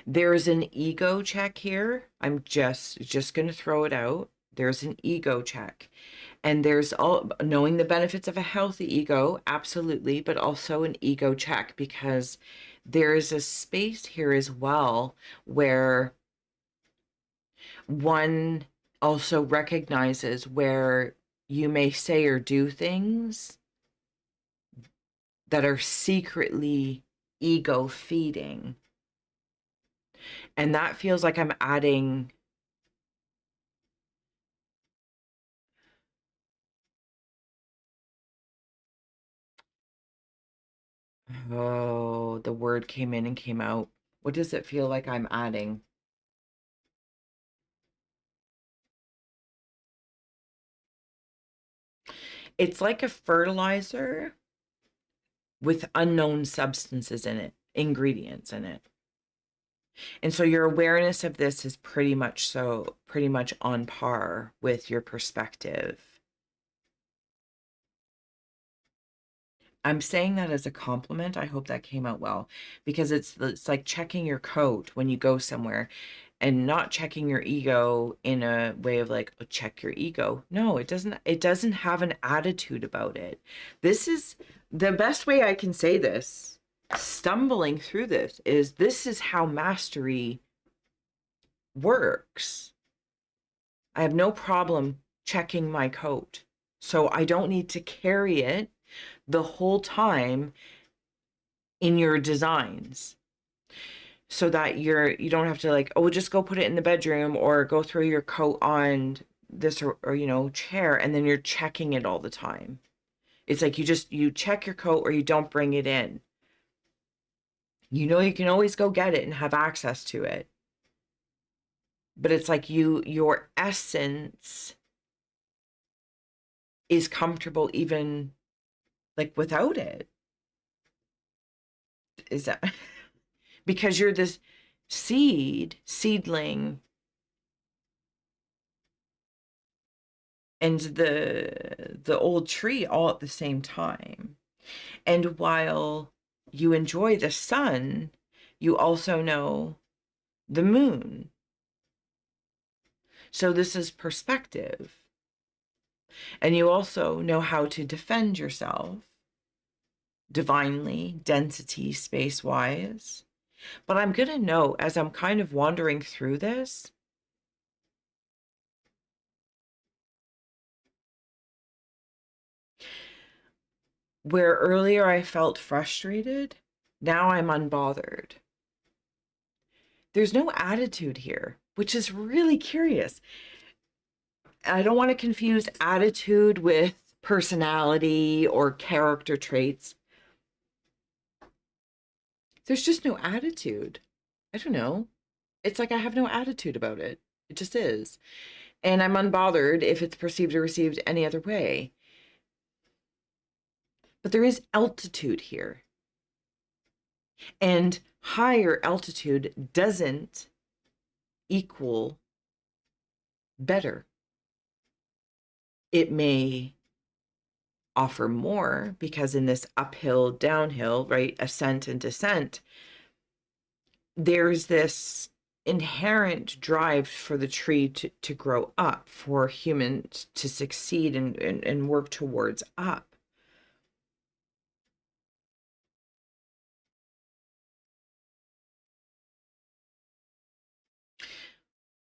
[SPEAKER 1] There's an ego check here. I'm just going to throw it out. There's an ego check. And there's all knowing the benefits of a healthy ego, absolutely, but also an ego check, because there is a space here as well where one also recognizes where you may say or do things that are secretly ego feeding. And that feels like I'm adding the word came in and came out. What does it feel like I'm adding? It's like a fertilizer with unknown substances in it, ingredients in it. And so your awareness of this is pretty much on par with your perspective. I'm saying that as a compliment. I hope that came out well, because it's like checking your coat when you go somewhere, and not checking your ego in a way of like, oh, check your ego. No, it doesn't have an attitude about it. This is the best way I can say this. Stumbling through this is how mastery works. I have no problem checking my coat, so I don't need to carry it the whole time in your designs, so that you don't have to like, oh, just go put it in the bedroom or go throw your coat on this or chair, and then you're checking it all the time. It's like you check your coat or you don't bring it in. You can always go get it and have access to it. But it's like your essence is comfortable even like without it. Is that because you're this seedling, and the old tree all at the same time. And while you enjoy the sun, you also know the moon. So this is perspective. And you also know how to defend yourself. divinely, density, space-wise. But I'm going to know as I'm kind of wandering through this, where earlier I felt frustrated, now I'm unbothered. There's no attitude here, which is really curious. I don't want to confuse attitude with personality or character traits. There's just no attitude. I don't know. It's like I have no attitude about it. It just is. And I'm unbothered if it's perceived or received any other way. But there is altitude here. And higher altitude doesn't equal better. It may offer more because in this uphill, downhill, right, ascent and descent, there's this inherent drive for the tree to grow up, for humans to succeed and work towards up.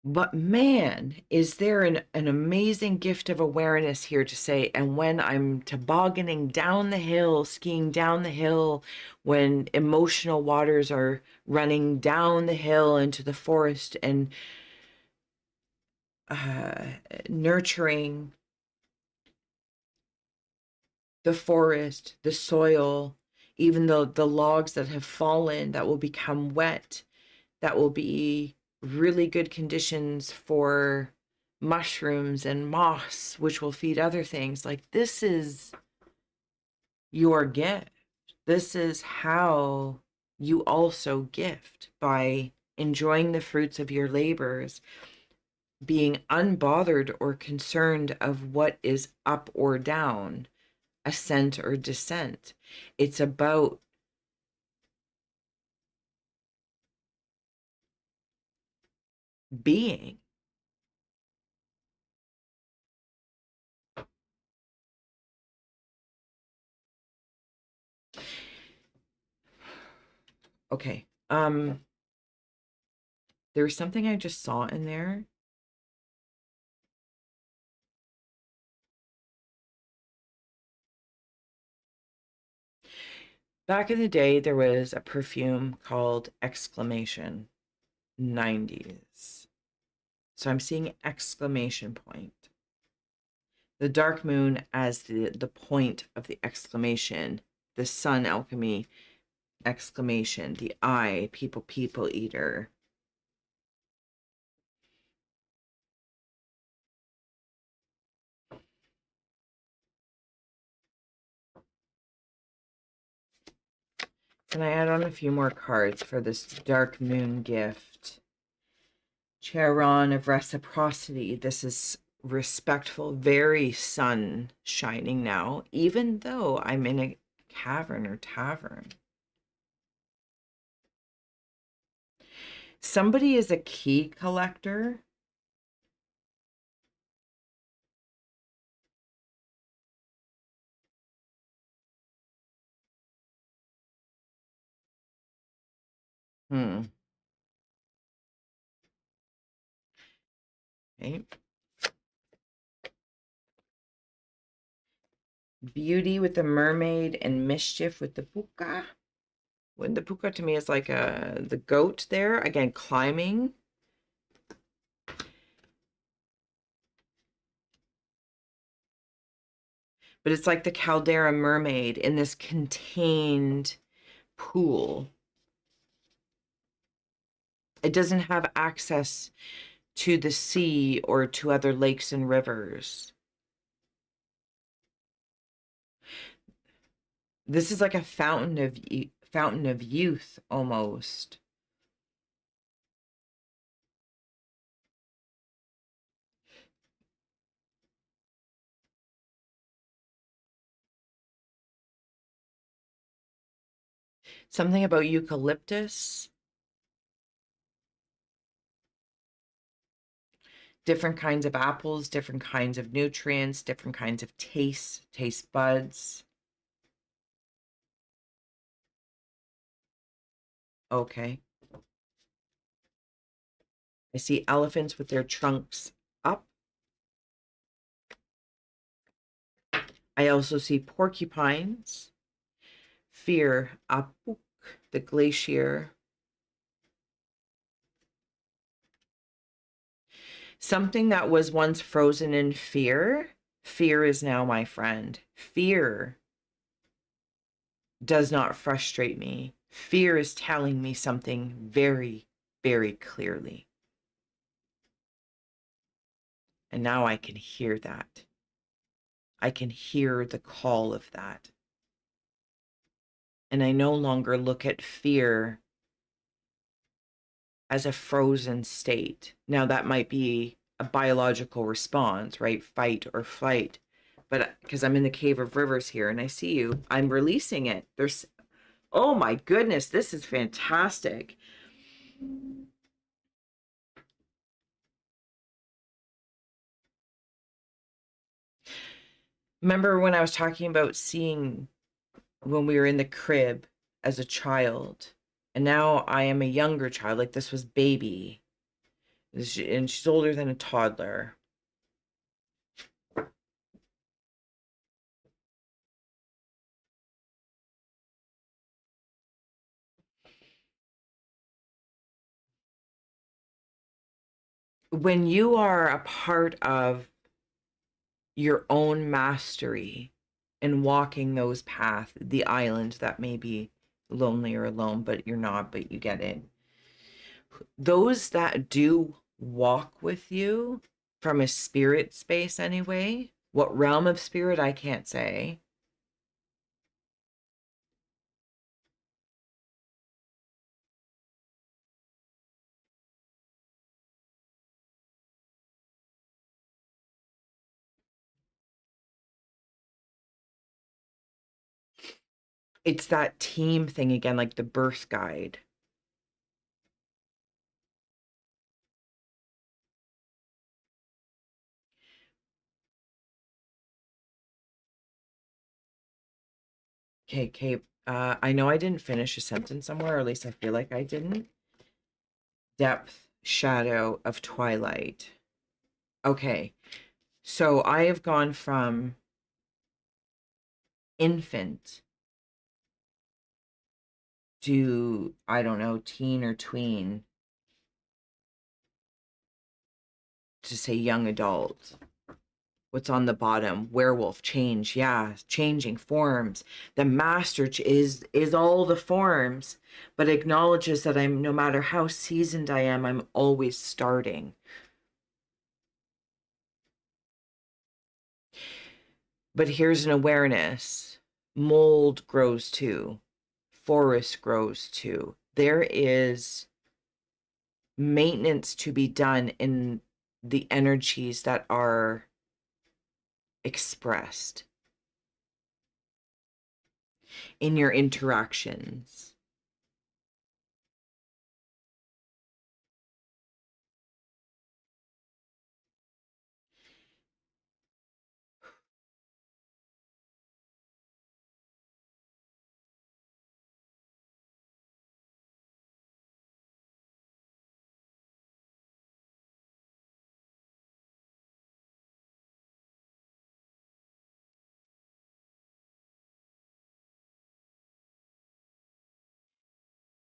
[SPEAKER 1] But man, is there an amazing gift of awareness here to say, and when I'm tobogganing down the hill, skiing down the hill, when emotional waters are running down the hill into the forest and uh, nurturing the forest, the soil, even though the logs that have fallen that will become wet, that will be really good conditions for mushrooms and moss, which will feed other things. Like, this is your gift. This is how you also gift, by enjoying the fruits of your labors, being unbothered or concerned of what is up or down, ascent or descent. It's about being. Okay. There was something I just saw in there. Back in the day, there was a perfume called Exclamation 90s. So I'm seeing exclamation point. The dark moon as the point of the exclamation, the sun alchemy exclamation, the eye, people eater. Can I add on a few more cards for this dark moon gift? Charon of reciprocity. This is respectful, very sun shining now, even though I'm in a cavern or tavern. Somebody is a key collector. Okay. Beauty with the mermaid and mischief with the puka. When the puka to me is like the goat there, again, climbing. But it's like the caldera mermaid in this contained pool. It doesn't have access to the sea or to other lakes and rivers. This is like a fountain of youth almost. Something about eucalyptus. Different kinds of apples, different kinds of nutrients, different kinds of taste buds. Okay. I see elephants with their trunks up. I also see porcupines. Fear, Apuk, the glacier. Something that was once frozen in fear, fear is now my friend. Fear does not frustrate me. Fear is telling me something very, very clearly. And now I can hear that. I can hear the call of that. And I no longer look at fear as a frozen state. Now, that might be a biological response, right? Fight or flight. But because I'm in the cave of rivers here and I see you, I'm releasing it. Oh my goodness, this is fantastic. Remember when I was talking about seeing when we were in the crib as a child, and now I am a younger child, like this was baby, and she's older than a toddler. When you are a part of your own mastery and walking those paths, the island that may be lonely or alone, but you're not, but you get it. Those that do walk with you from a spirit space anyway, what realm of spirit, I can't say. It's that team thing again, like the birth guide. Okay, okay. I know I didn't finish a sentence somewhere, or at least I feel like I didn't. Depth, shadow of twilight. Okay, so I have gone from infant to, I don't know, teen or tween to say young adult. What's on the bottom? Werewolf, change. Yeah, changing forms. The master is all the forms, but acknowledges that I'm, no matter how seasoned I am, I'm always starting. But here's an awareness. Mold grows too. Forest grows too. There is maintenance to be done in the energies that are expressed in your interactions.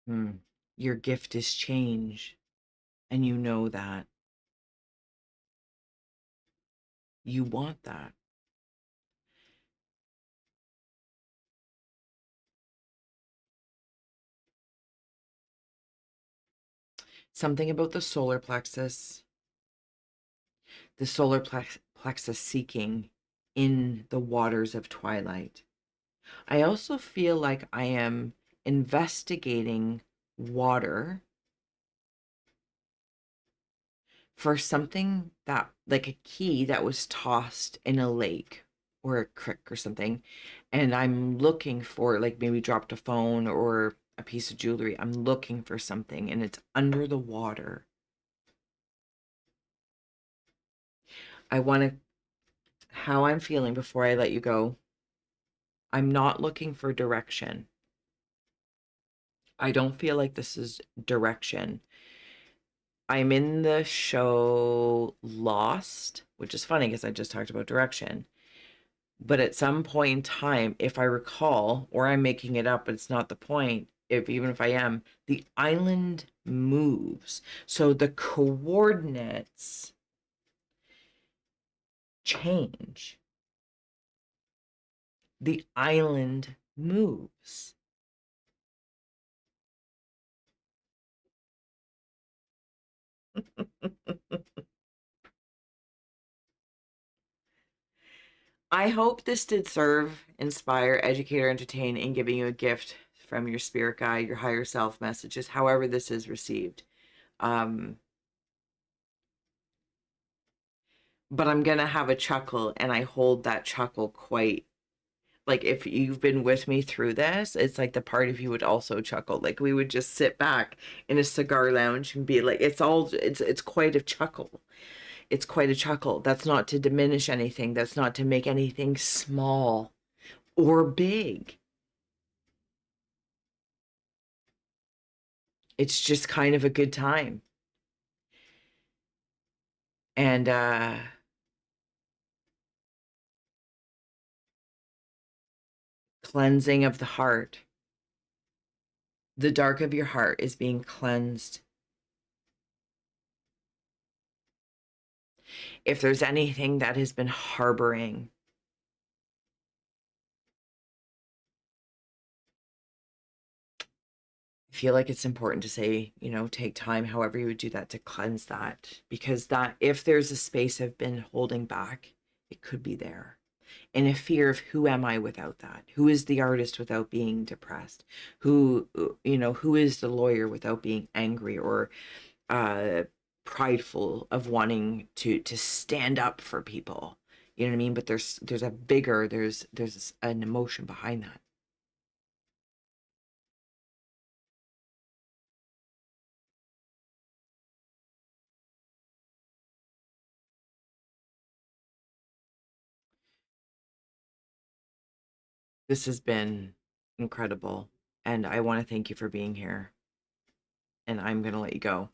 [SPEAKER 1] Hmm. Your gift is change, and you know that. You want that. Something about the solar plexus seeking in the waters of twilight. I also feel like I am investigating water for something that, like a key that was tossed in a lake or a creek or something. And I'm looking for, like, maybe dropped a phone or a piece of jewelry. I'm looking for something and it's under the water. I want to, how I'm feeling before I let you go. I'm not looking for direction. I don't feel like this is direction. I'm in the show Lost, which is funny because I just talked about direction. But at some point in time, if I recall, or I'm making it up, but it's not the point, if even if I am, the island moves. So the coordinates change. The island moves. I hope this did serve, inspire, educate, or entertain in giving you a gift from your spirit guide, your higher self messages, however this is received. Um, but I'm gonna have a chuckle, and I hold that chuckle quite like if you've been with me through this, it's like the part of you would also chuckle. Like we would just sit back in a cigar lounge and be like, it's quite a chuckle. It's quite a chuckle. That's not to diminish anything. That's not to make anything small or big. It's just kind of a good time. And cleansing of the heart. The dark of your heart is being cleansed. If there's anything that has been harboring, I feel like it's important to say, take time, however you would do that, to cleanse that. Because that, if there's a space I've been holding back, it could be there. And a fear of who am I without that? Who is the artist without being depressed? Who is the lawyer without being angry or uh prideful of wanting to stand up for people? You know what I mean? But there's a bigger, there's an emotion behind that. This has been incredible, and I want to thank you for being here. And I'm going to let you go.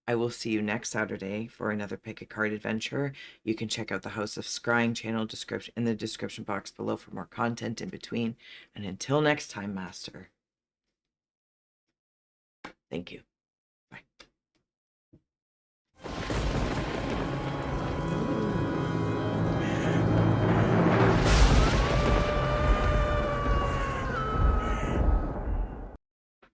[SPEAKER 1] I will see you next Saturday for another pick a card adventure. You can check out the House of Scrying channel description in the description box below for more content in between. And until next time, Master, thank you. Bye.